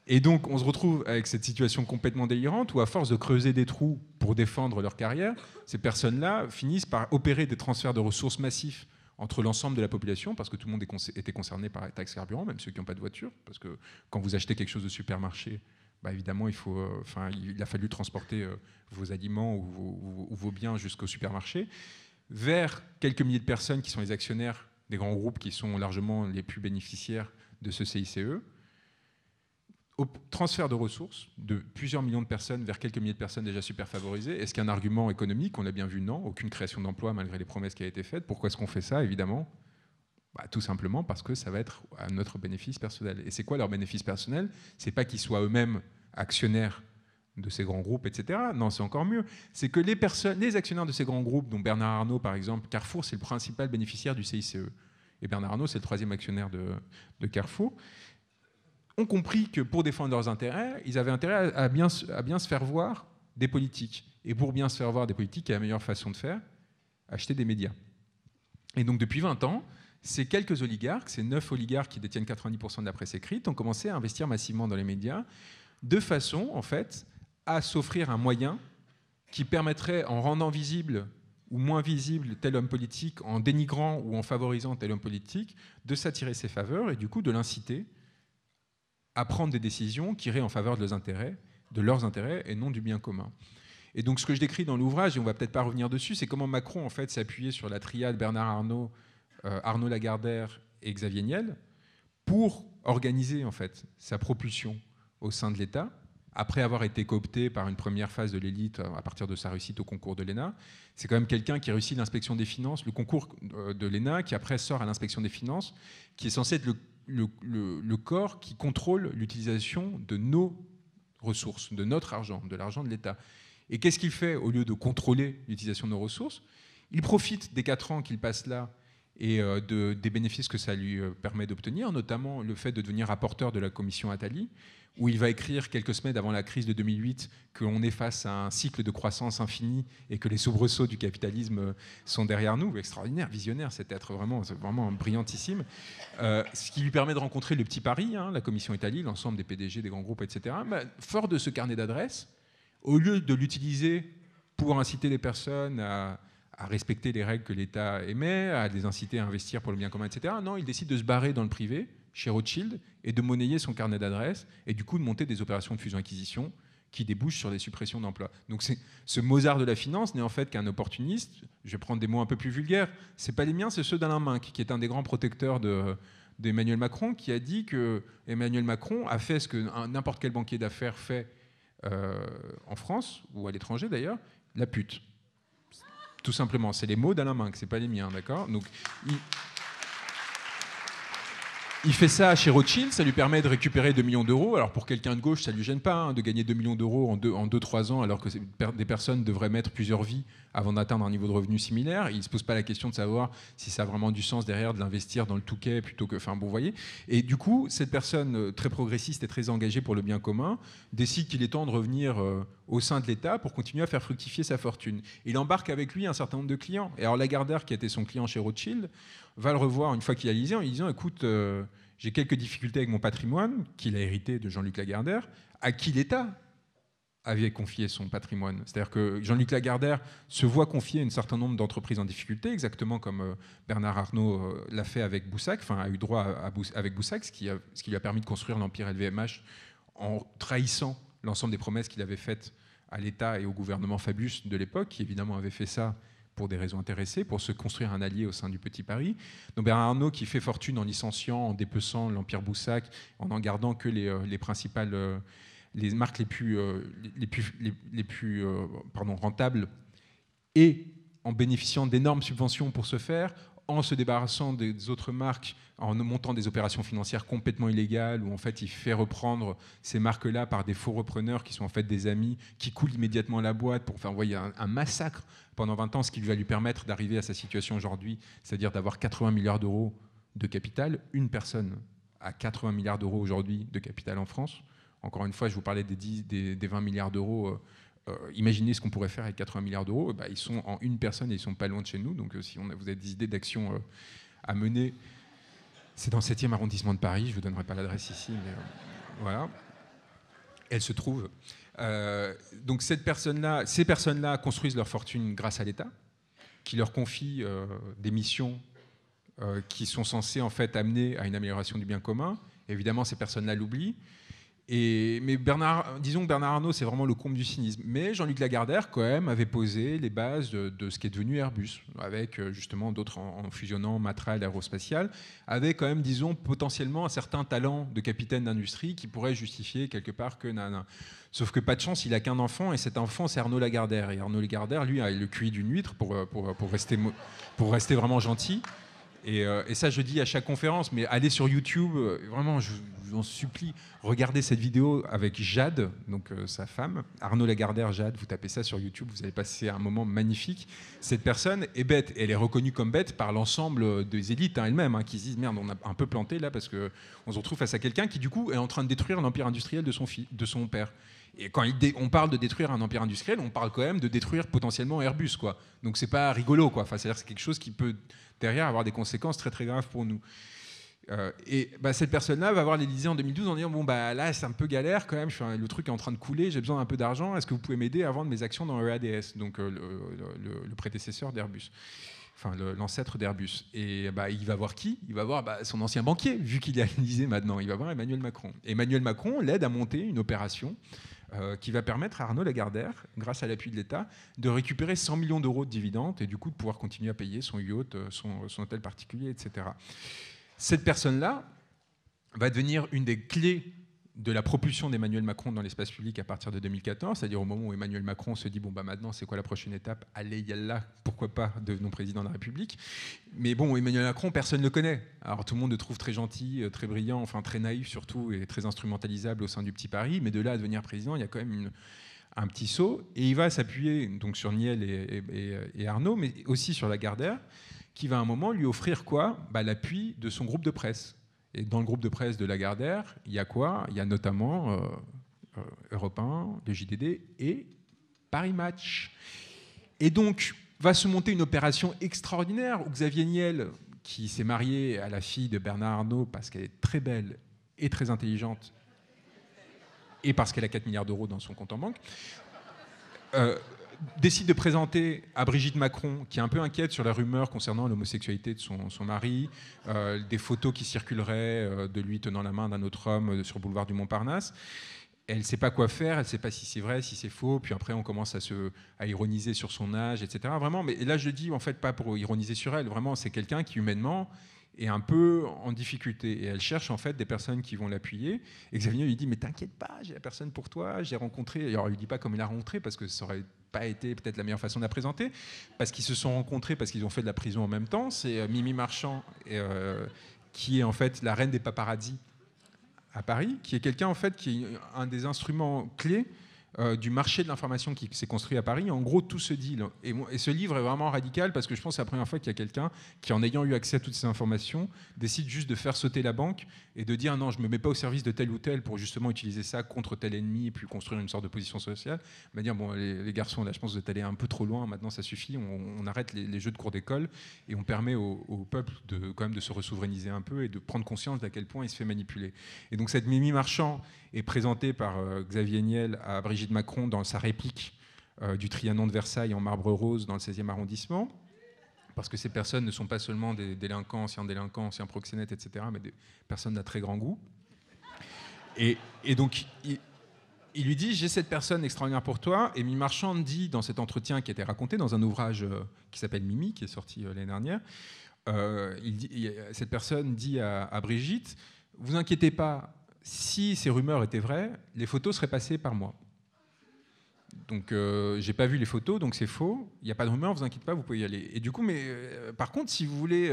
[SPEAKER 1] Et donc, on se retrouve avec cette situation complètement délirante où, à force de creuser des trous pour défendre leur carrière, ces personnes-là finissent par opérer des transferts de ressources massifs entre l'ensemble de la population, parce que tout le monde était concerné par la taxe carburant, même ceux qui n'ont pas de voiture, parce que quand vous achetez quelque chose de supermarché, évidemment, il a fallu transporter vos aliments ou vos biens jusqu'au supermarché, vers quelques milliers de personnes qui sont les actionnaires des grands groupes qui sont largement les plus bénéficiaires de ce CICE, au transfert de ressources de plusieurs millions de personnes vers quelques milliers de personnes déjà super favorisées. Est-ce qu'il y a un argument économique? On l'a bien vu, non. Aucune création d'emploi malgré les promesses qui ont été faites. Pourquoi est-ce qu'on fait ça? Évidemment, tout simplement parce que ça va être à notre bénéfice personnel. Et c'est quoi leur bénéfice personnel? C'est pas qu'ils soient eux-mêmes actionnaires de ces grands groupes, etc. Non, c'est encore mieux. C'est que les actionnaires de ces grands groupes, dont Bernard Arnault par exemple, Carrefour, c'est le principal bénéficiaire du CICE. Et Bernard Arnault, c'est le troisième actionnaire de Carrefour, ont compris que pour défendre leurs intérêts, ils avaient intérêt à bien se faire voir des politiques. Et pour bien se faire voir des politiques, la meilleure façon de faire, acheter des médias. Et donc depuis 20 ans, ces quelques oligarques, ces 9 oligarques qui détiennent 90% de la presse écrite, ont commencé à investir massivement dans les médias, de façon, en fait, à s'offrir un moyen qui permettrait, en rendant visible ou moins visible tel homme politique, en dénigrant ou en favorisant tel homme politique, de s'attirer ses faveurs et du coup de l'inciter à prendre des décisions qui iraient en faveur de leurs intérêts et non du bien commun. Et donc ce que je décris dans l'ouvrage, et on ne va peut-être pas revenir dessus, c'est comment Macron en fait s'est appuyé sur la triade Bernard Arnault, Arnaud Lagardère et Xavier Niel pour organiser en fait sa propulsion au sein de l'État, après avoir été coopté par une première phase de l'élite à partir de sa réussite au concours de l'ENA. C'est quand même quelqu'un qui réussit l'inspection des finances, le concours de l'ENA, qui après sort à l'inspection des finances, qui est censé être le corps qui contrôle l'utilisation de nos ressources, de notre argent, de l'argent de l'État. Et qu'est-ce qu'il fait au lieu de contrôler l'utilisation de nos ressources? Il profite des 4 ans qu'il passe là et des bénéfices que ça lui permet d'obtenir, notamment le fait de devenir rapporteur de la commission Attali, où il va écrire quelques semaines avant la crise de 2008 qu'on est face à un cycle de croissance infini et que les soubresauts du capitalisme sont derrière nous. Extraordinaire, visionnaire, cet être vraiment brillantissime. Ce qui lui permet de rencontrer le petit Paris, la commission Attali, l'ensemble des PDG des grands groupes, etc. Fort de ce carnet d'adresses, au lieu de l'utiliser pour inciter les personnes à respecter les règles que l'État émet, à les inciter à investir pour le bien commun, etc. Non, il décide de se barrer dans le privé, chez Rothschild, et de monnayer son carnet d'adresses, et du coup de monter des opérations de fusion-acquisition qui débouchent sur des suppressions d'emplois. Donc ce Mozart de la finance n'est en fait qu'un opportuniste. Je vais prendre des mots un peu plus vulgaires. Ce n'est pas les miens, c'est ceux d'Alain Minc, qui est un des grands protecteurs d'Emmanuel Macron, qui a dit que Emmanuel Macron a fait ce que n'importe quel banquier d'affaires fait en France, ou à l'étranger d'ailleurs, la pute. Tout simplement, c'est les mots d'Alain Minc, c'est pas les miens, d'accord? Donc, il fait ça chez Rothschild, ça lui permet de récupérer 2 millions d'euros. Alors pour quelqu'un de gauche, ça ne lui gêne pas de gagner 2 millions d'euros en 2-3 ans, alors que des personnes devraient mettre plusieurs vies avant d'atteindre un niveau de revenu similaire. Il ne se pose pas la question de savoir si ça a vraiment du sens derrière de l'investir dans le Touquet plutôt que... Enfin bon, vous voyez. Et du coup, cette personne très progressiste et très engagée pour le bien commun décide qu'il est temps de revenir au sein de l'État pour continuer à faire fructifier sa fortune. Il embarque avec lui un certain nombre de clients. Et alors Lagardère, qui était son client chez Rothschild, va le revoir une fois qu'il a lisé en lui disant « Écoute, j'ai quelques difficultés avec mon patrimoine, qu'il a hérité de Jean-Luc Lagardère, à qui l'État avait confié son patrimoine. » C'est-à-dire que Jean-Luc Lagardère se voit confier un certain nombre d'entreprises en difficulté, exactement comme Bernard Arnault l'a fait avec Boussac, enfin a eu droit avec Boussac, ce qui lui a permis de construire l'empire LVMH en trahissant l'ensemble des promesses qu'il avait faites à l'État et au gouvernement Fabius de l'époque, qui évidemment avait fait ça pour des raisons intéressées, pour se construire un allié au sein du Petit Paris. Donc Bernard Arnault qui fait fortune en licenciant, en dépeçant l'Empire Boussac, en n'en gardant que les principales, les marques les plus rentables, et en bénéficiant d'énormes subventions pour ce faire, en se débarrassant des autres marques, en montant des opérations financières complètement illégales, où en fait il fait reprendre ces marques-là par des faux repreneurs qui sont en fait des amis, qui coulent immédiatement la boîte pour faire envoyer un massacre pendant 20 ans, ce qui va lui permettre d'arriver à sa situation aujourd'hui, c'est-à-dire d'avoir 80 milliards d'euros de capital. Une personne a 80 milliards d'euros aujourd'hui de capital en France. Encore une fois, je vous parlais des 20 milliards d'euros. Imaginez ce qu'on pourrait faire avec 80 milliards d'euros. Bah, ils sont en une personne et ils sont pas loin de chez nous. Donc si vous avez des idées d'action à mener, c'est dans le 7e arrondissement de Paris. Je ne vous donnerai pas l'adresse ici, mais voilà. Elle se trouve. Donc ces personnes-là construisent leur fortune grâce à l'État, qui leur confie des missions qui sont censées en fait amener à une amélioration du bien commun. Évidemment, ces personnes-là l'oublient. Mais disons que Bernard Arnault, c'est vraiment le comble du cynisme. Mais Jean-Luc Lagardère, quand même, avait posé les bases de ce qui est devenu Airbus, avec justement d'autres, en fusionnant Matra et l'aérospatiale, avec quand même, disons, potentiellement un certain talent de capitaine d'industrie qui pourrait justifier quelque part que... Sauf que pas de chance, il n'a qu'un enfant, et cet enfant, c'est Arnaud Lagardère. Et Arnaud Lagardère, lui, a le QI d'une huître pour rester vraiment gentil. Et ça, je dis à chaque conférence, mais allez sur YouTube, vraiment, je vous en supplie, regardez cette vidéo avec Jade, donc sa femme, Arnaud Lagardère, Jade, vous tapez ça sur YouTube, vous allez passer un moment magnifique. Cette personne est bête, et elle est reconnue comme bête par l'ensemble des élites elles-mêmes, qui se disent, merde, on a un peu planté là, parce qu'on se retrouve face à quelqu'un qui, du coup, est en train de détruire l'empire industriel de son père. Et quand on parle de détruire un empire industriel, on parle quand même de détruire potentiellement Airbus, quoi. Donc c'est pas rigolo, quoi. Enfin, c'est-à-dire que c'est quelque chose qui peut derrière avoir des conséquences très très graves pour nous. Cette personne-là va voir l'Élysée en 2012 en disant bon bah là c'est un peu galère quand même, le truc est en train de couler, j'ai besoin d'un peu d'argent, est-ce que vous pouvez m'aider à vendre mes actions dans EADS, donc le prédécesseur d'Airbus, enfin l'ancêtre d'Airbus. Et il va voir qui? Il va voir son ancien banquier, vu qu'il est à l'Élysée maintenant. Il va voir Emmanuel Macron. Emmanuel Macron l'aide à monter une opération qui va permettre à Arnaud Lagardère, grâce à l'appui de l'État, de récupérer 100 millions d'euros de dividendes et du coup de pouvoir continuer à payer son yacht, son hôtel particulier, etc. Cette personne-là va devenir une des clés de la propulsion d'Emmanuel Macron dans l'espace public à partir de 2014, c'est-à-dire au moment où Emmanuel Macron se dit bon maintenant c'est quoi la prochaine étape, allez yallah, pourquoi pas devenons président de la République. Mais bon, Emmanuel Macron, personne ne le connaît. Alors tout le monde le trouve très gentil, très brillant, enfin très naïf surtout, et très instrumentalisable au sein du Petit Paris, mais de là à devenir président, il y a quand même un petit saut, et il va s'appuyer donc sur Niel et Arnaud, mais aussi sur Lagardère, qui va à un moment lui offrir quoi? L'appui de son groupe de presse. Et dans le groupe de presse de Lagardère, il y a quoi? Il y a notamment Europe 1, le JDD et Paris Match. Et donc, va se monter une opération extraordinaire où Xavier Niel, qui s'est marié à la fille de Bernard Arnault parce qu'elle est très belle et très intelligente, et parce qu'elle a 4 milliards d'euros dans son compte en banque, décide de présenter à Brigitte Macron, qui est un peu inquiète sur la rumeur concernant l'homosexualité de son mari, des photos qui circuleraient de lui tenant la main d'un autre homme sur le boulevard du Montparnasse. Elle ne sait pas quoi faire, elle ne sait pas si c'est vrai, si c'est faux, puis après on commence à ironiser sur son âge, etc. Vraiment, mais là je le dis en fait pas pour ironiser sur elle, vraiment c'est quelqu'un qui humainement est un peu en difficulté, et elle cherche en fait des personnes qui vont l'appuyer. Et Xavier lui dit mais t'inquiète pas, j'ai la personne pour toi, j'ai rencontré. Alors il lui dit pas comme il l'a rencontré parce que ça aurait pas été peut-être la meilleure façon de la présenter, parce qu'ils se sont rencontrés parce qu'ils ont fait de la prison en même temps. C'est Mimi Marchand qui est en fait la reine des paparazzis à Paris, qui est quelqu'un en fait qui est un des instruments clés du marché de l'information qui s'est construit à Paris. En gros, tout se dit. Et ce livre est vraiment radical parce que je pense que c'est la première fois qu'il y a quelqu'un qui, en ayant eu accès à toutes ces informations, décide juste de faire sauter la banque et de dire non, je ne me mets pas au service de tel ou tel pour justement utiliser ça contre tel ennemi et puis construire une sorte de position sociale. Mais dire, bon, les garçons, là, je pense que vous êtes allés un peu trop loin, maintenant ça suffit, on arrête les jeux de cours d'école et on permet au peuple quand même de se resouverainiser un peu et de prendre conscience d'à quel point il se fait manipuler. Et donc cette Mimi Marchand est présentée par Xavier Niel à Brigitte Macron dans sa réplique du Trianon de Versailles en marbre rose dans le 16e arrondissement, parce que ces personnes ne sont pas seulement des délinquants, anciens proxénètes, etc., mais des personnes d'un très grand goût. Et donc, il lui dit, j'ai cette personne extraordinaire pour toi, et Mimi Marchand dit dans cet entretien qui a été raconté dans un ouvrage qui s'appelle Mimi, qui est sorti l'année dernière, cette personne dit à Brigitte, vous inquiétez pas, si ces rumeurs étaient vraies, les photos seraient passées par moi. Donc, j'ai pas vu les photos, donc c'est faux. Il n'y a pas de rumeur, vous inquiétez pas, vous pouvez y aller. Et du coup, par contre, si vous voulez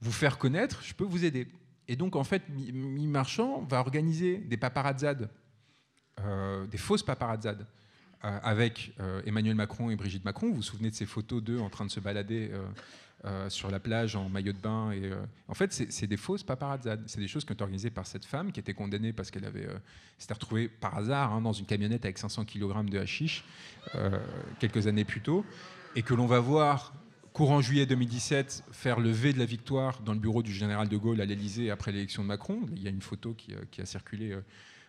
[SPEAKER 1] vous faire connaître, je peux vous aider. Et donc, en fait, Mimi Marchand va organiser des paparazzades, des fausses paparazzades, avec Emmanuel Macron et Brigitte Macron. Vous vous souvenez de ces photos d'eux en train de se balader sur la plage en maillot de bain. En fait, c'est des fausses paparazzades. C'est des choses qui ont été organisées par cette femme qui était condamnée parce qu'elle s'était retrouvée par hasard dans une camionnette avec 500 kg de hashish quelques années plus tôt, et que l'on va voir courant juillet 2017 faire le V de la victoire dans le bureau du général de Gaulle à l'Élysée après l'élection de Macron. Il y a une photo qui a circulé.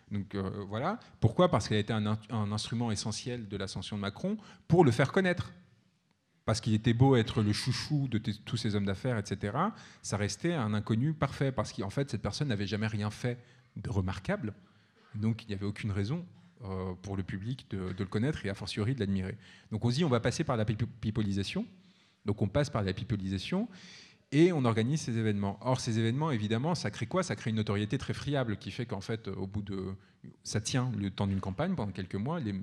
[SPEAKER 1] Donc voilà. Pourquoi ? Parce qu'elle a été un instrument essentiel de l'ascension de Macron pour le faire connaître. Parce qu'il était beau être le chouchou de tous ces hommes d'affaires, etc., ça restait un inconnu parfait, parce qu'en fait, cette personne n'avait jamais rien fait de remarquable, donc il n'y avait aucune raison pour le public de le connaître et a fortiori de l'admirer. Donc on se dit, on va passer par la pipolisation, donc on passe par la pipolisation, et on organise ces événements. Or, ces événements, évidemment, ça crée quoi ? Ça crée une notoriété très friable qui fait qu'en fait, au bout de... Ça tient le temps d'une campagne, pendant quelques mois, les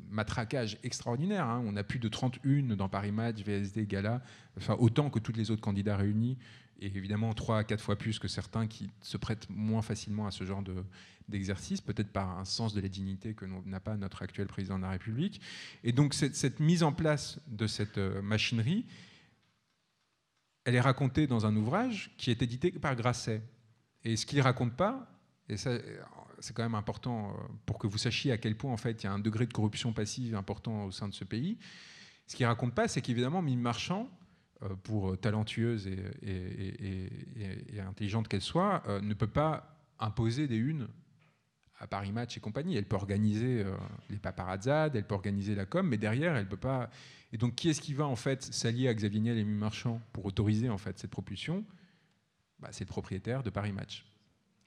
[SPEAKER 1] matraquages extraordinaires. Hein. On a plus de 31 dans Paris Match, VSD, Gala, enfin autant que tous les autres candidats réunis, et évidemment 3 à 4 fois plus que certains qui se prêtent moins facilement à ce genre d'exercice, peut-être par un sens de la dignité que n'a pas notre actuel président de la République. Et donc cette mise en place de cette machinerie, elle est racontée dans un ouvrage qui est édité par Grasset. Et ce qu'il ne raconte pas, et ça c'est quand même important pour que vous sachiez à quel point en fait, il y a un degré de corruption passive important au sein de ce pays, ce qu'il ne raconte pas, c'est qu'évidemment, Mimi Marchand, pour talentueuse et intelligente qu'elle soit, ne peut pas imposer des unes à Paris Match et compagnie. Elle peut organiser les paparazzades, elle peut organiser la com, mais derrière, elle ne peut pas... Et donc, qui est-ce qui va en fait s'allier à Xavier Niel et Mimi Marchand pour autoriser en fait cette propulsion ? C'est le propriétaire de Paris Match.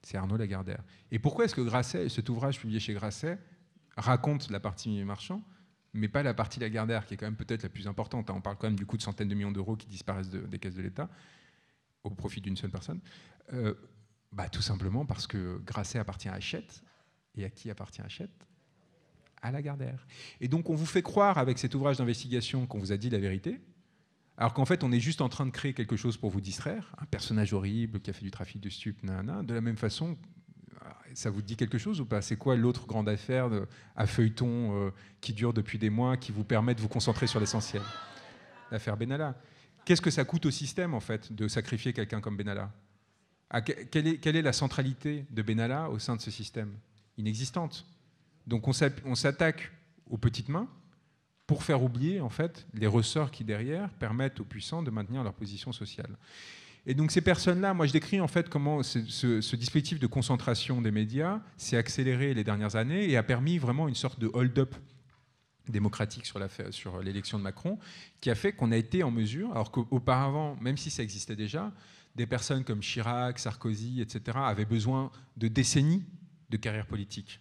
[SPEAKER 1] C'est Arnaud Lagardère. Et pourquoi est-ce que Grasset, cet ouvrage publié chez Grasset, raconte la partie Mimi Marchand, mais pas la partie Lagardère, qui est quand même peut-être la plus importante. On parle quand même du coup de centaines de millions d'euros qui disparaissent des caisses de l'État au profit d'une seule personne. Tout simplement parce que Grasset appartient à Hachette. Et à qui appartient Hachette ? À Lagardère. Et donc on vous fait croire avec cet ouvrage d'investigation qu'on vous a dit la vérité, alors qu'en fait on est juste en train de créer quelque chose pour vous distraire, un personnage horrible qui a fait du trafic de stupes, nanana. De la même façon, ça vous dit quelque chose ou pas ? C'est quoi l'autre grande affaire à feuilleton qui dure depuis des mois, qui vous permet de vous concentrer sur l'essentiel ? L'affaire Benalla. Qu'est-ce que ça coûte au système en fait de sacrifier quelqu'un comme Benalla ? Quelle est la centralité de Benalla au sein de ce système ? Inexistante. Donc on s'attaque aux petites mains pour faire oublier en fait les ressorts qui derrière permettent aux puissants de maintenir leur position sociale. Et donc ces personnes-là, moi je décris en fait comment ce dispositif de concentration des médias s'est accéléré les dernières années et a permis vraiment une sorte de hold-up démocratique sur l'élection de Macron, qui a fait qu'on a été en mesure, alors qu'auparavant, même si ça existait déjà, des personnes comme Chirac, Sarkozy, etc., avaient besoin de décennies de carrière politique,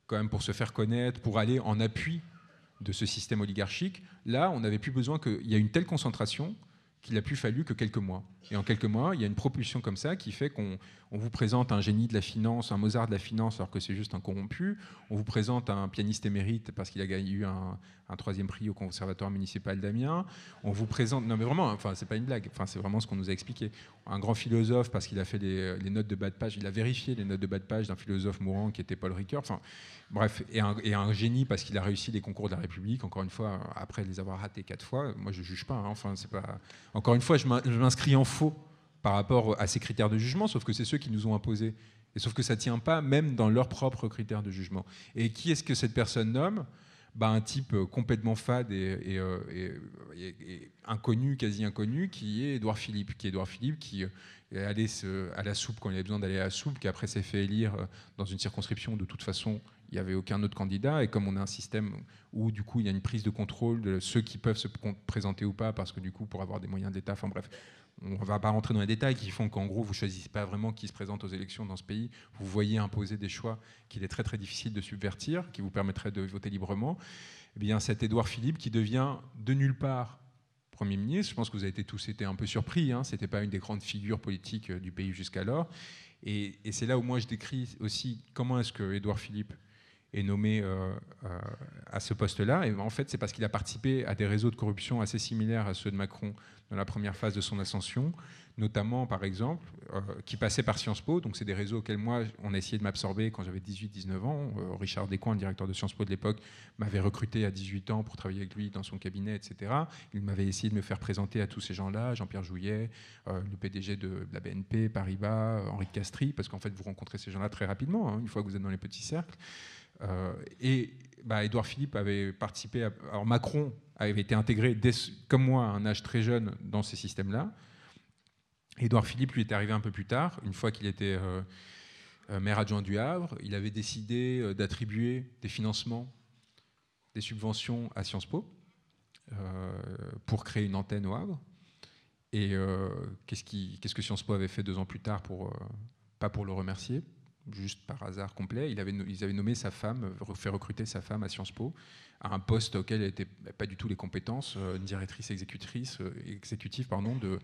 [SPEAKER 1] quand même pour se faire connaître, pour aller en appui de ce système oligarchique. Là, on n'avait plus besoin qu'il y ait une telle concentration qu'il n'a plus fallu que quelques mois. Et en quelques mois, il y a une propulsion comme ça qui fait qu'on vous présente un génie de la finance, un Mozart de la finance, alors que c'est juste un corrompu. On vous présente un pianiste émérite parce qu'il a eu un 3e prix au Conservatoire municipal d'Amiens. On vous présente... Non mais vraiment, enfin, c'est pas une blague, enfin, c'est vraiment ce qu'on nous a expliqué. Un grand philosophe parce qu'il a fait les notes de bas de page, il a vérifié les notes de bas de page d'un philosophe mourant qui était Paul Ricoeur. Enfin, bref, et un génie parce qu'il a réussi les concours de la République, encore une fois, après les avoir ratés 4 fois. Moi, je juge pas, hein, enfin, c'est pas... Encore une fois, je m'inscris en faux par rapport à ces critères de jugement, sauf que c'est ceux qui nous ont imposés. Et sauf que ça ne tient pas même dans leurs propres critères de jugement. Et qui est-ce que cette personne nomme ? Un type complètement fade et inconnu, quasi inconnu, qui est Édouard Philippe. Qui est allé à la soupe quand il avait besoin d'aller à la soupe, qui après s'est fait élire dans une circonscription de toute façon Il n'y avait aucun autre candidat. Et comme on a un système où, du coup, il y a une prise de contrôle de ceux qui peuvent se présenter ou pas, parce que, du coup, pour avoir des moyens de l'État, enfin bref, on ne va pas rentrer dans les détails qui font qu'en gros, vous ne choisissez pas vraiment qui se présente aux élections dans ce pays. Vous voyez imposer des choix qu'il est très, très difficile de subvertir, qui vous permettraient de voter librement. Eh bien, cet Édouard Philippe qui devient de nulle part Premier ministre. Je pense que vous avez tous été un peu surpris. Ce n'était pas une des grandes figures politiques du pays jusqu'alors. Et c'est là où moi je décris aussi comment est-ce que Édouard Philippe est nommé à ce poste-là. Et en fait, c'est parce qu'il a participé à des réseaux de corruption assez similaires à ceux de Macron dans la première phase de son ascension, notamment, par exemple, qui passaient par Sciences Po. Donc, c'est des réseaux auxquels moi, on a essayé de m'absorber quand j'avais 18-19 ans. Richard Descoings, le directeur de Sciences Po de l'époque, m'avait recruté à 18 ans pour travailler avec lui dans son cabinet, etc. Il m'avait essayé de me faire présenter à tous ces gens-là, Jean-Pierre Jouyet, le PDG de la BNP, Paribas, Henri de Castries, parce qu'en fait, vous rencontrez ces gens-là très rapidement, une fois que vous êtes dans les petits cercles. Édouard Philippe avait participé alors Macron avait été intégré comme moi à un âge très jeune dans ces systèmes-là. Édouard Philippe lui est arrivé un peu plus tard, une fois qu'il était maire adjoint du Havre. Il avait décidé d'attribuer des financements, des subventions à Sciences Po pour créer une antenne au Havre. Et qu'est-ce que Sciences Po avait fait 2 ans plus tard pas pour le remercier, juste par hasard complet. Ils avaient nommé sa femme, fait recruter sa femme à Sciences Po, à un poste auquel elle n'était pas du tout les compétences, une directrice exécutive de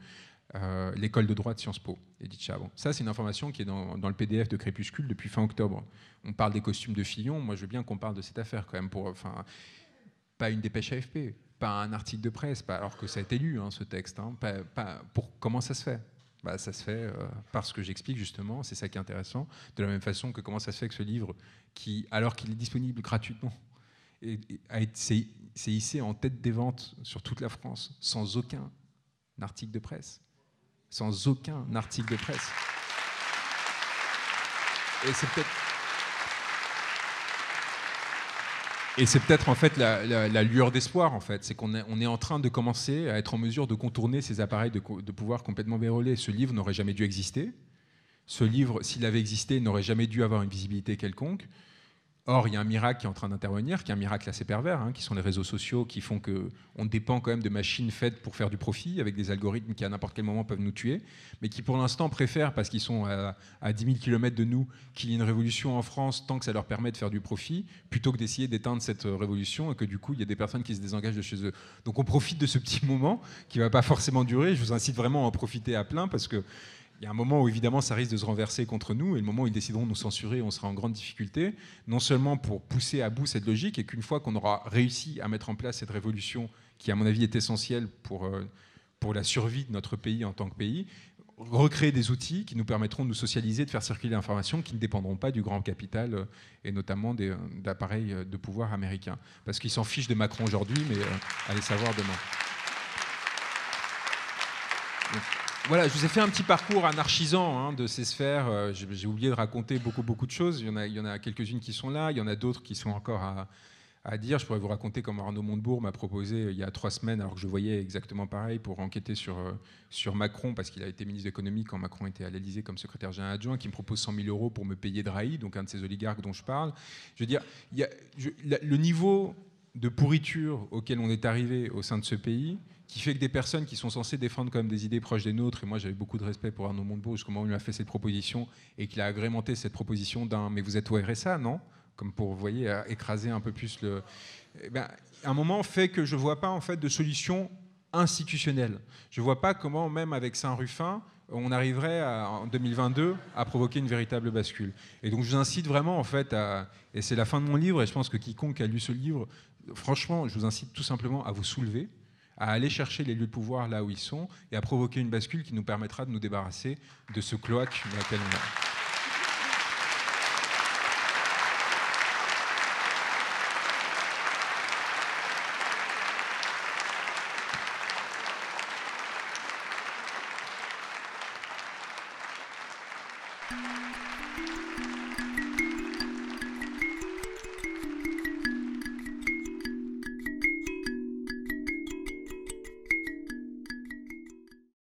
[SPEAKER 1] l'école de droit de Sciences Po, Edith Chabon. Ça, c'est une information qui est dans le PDF de Crépuscule depuis fin octobre. On parle des costumes de Fillon. Moi, je veux bien qu'on parle de cette affaire quand même. Pas une dépêche AFP, pas un article de presse, alors que ça a été lu, ce texte. Comment ça se fait ? Ça se fait parce que j'explique justement, c'est ça qui est intéressant, de la même façon que comment ça se fait que ce livre, alors qu'il est disponible gratuitement, s'est hissé en tête des ventes sur toute la France, sans aucun article de presse. Sans aucun article de presse. Et c'est peut-être en fait la lueur d'espoir, en fait. C'est qu'on est en train de commencer à être en mesure de contourner ces appareils de pouvoir complètement vérolés. Ce livre n'aurait jamais dû exister. Ce livre, s'il avait existé, n'aurait jamais dû avoir une visibilité quelconque. Or, il y a un miracle qui est en train d'intervenir, qui est un miracle assez pervers, qui sont les réseaux sociaux, qui font qu'on dépend quand même de machines faites pour faire du profit, avec des algorithmes qui à n'importe quel moment peuvent nous tuer, mais qui pour l'instant préfèrent, parce qu'ils sont à 10 000 km de nous, qu'il y ait une révolution en France tant que ça leur permet de faire du profit, plutôt que d'essayer d'éteindre cette révolution et que du coup, il y a des personnes qui se désengagent de chez eux. Donc on profite de ce petit moment qui ne va pas forcément durer. Je vous incite vraiment à en profiter à plein, parce que il y a un moment où évidemment ça risque de se renverser contre nous, et le moment où ils décideront de nous censurer, on sera en grande difficulté, non seulement pour pousser à bout cette logique, et qu'une fois qu'on aura réussi à mettre en place cette révolution, qui à mon avis est essentielle pour la survie de notre pays en tant que pays, recréer des outils qui nous permettront de nous socialiser, de faire circuler l'information, qui ne dépendront pas du grand capital, et notamment d'appareils de pouvoir américains. Parce qu'ils s'en fichent de Macron aujourd'hui, mais allez savoir demain. Donc, voilà, je vous ai fait un petit parcours anarchisant de ces sphères. J'ai oublié de raconter beaucoup de choses. Il y en a quelques-unes qui sont là, il y en a d'autres qui sont encore à dire. Je pourrais vous raconter comment Arnaud Montebourg m'a proposé il y a 3 semaines, alors que je voyais exactement pareil, pour enquêter sur Macron, parce qu'il a été ministre de l'économie quand Macron était à l'Élysée comme secrétaire général adjoint, qui me propose 100 000 € pour me payer Drahi, donc un de ces oligarques dont je parle. Je veux dire, le niveau de pourriture auquel on est arrivé au sein de ce pays, qui fait que des personnes qui sont censées défendre quand même des idées proches des nôtres, et moi j'avais beaucoup de respect pour Arnaud Montebourg, jusqu'au moment où il m'a fait cette proposition, et qu'il a agrémenté cette proposition d'un « mais vous êtes au RSA, non ?» comme pour, vous voyez, écraser un peu plus le... un moment fait que je ne vois pas en fait de solution institutionnelle. Je ne vois pas comment, même avec Saint-Ruffin, on arriverait en 2022 à provoquer une véritable bascule. Et donc je vous incite vraiment en fait et c'est la fin de mon livre, et je pense que quiconque a lu ce livre, franchement, je vous incite tout simplement à vous soulever, à aller chercher les lieux de pouvoir là où ils sont et à provoquer une bascule qui nous permettra de nous débarrasser de ce cloaque dans lequel on est.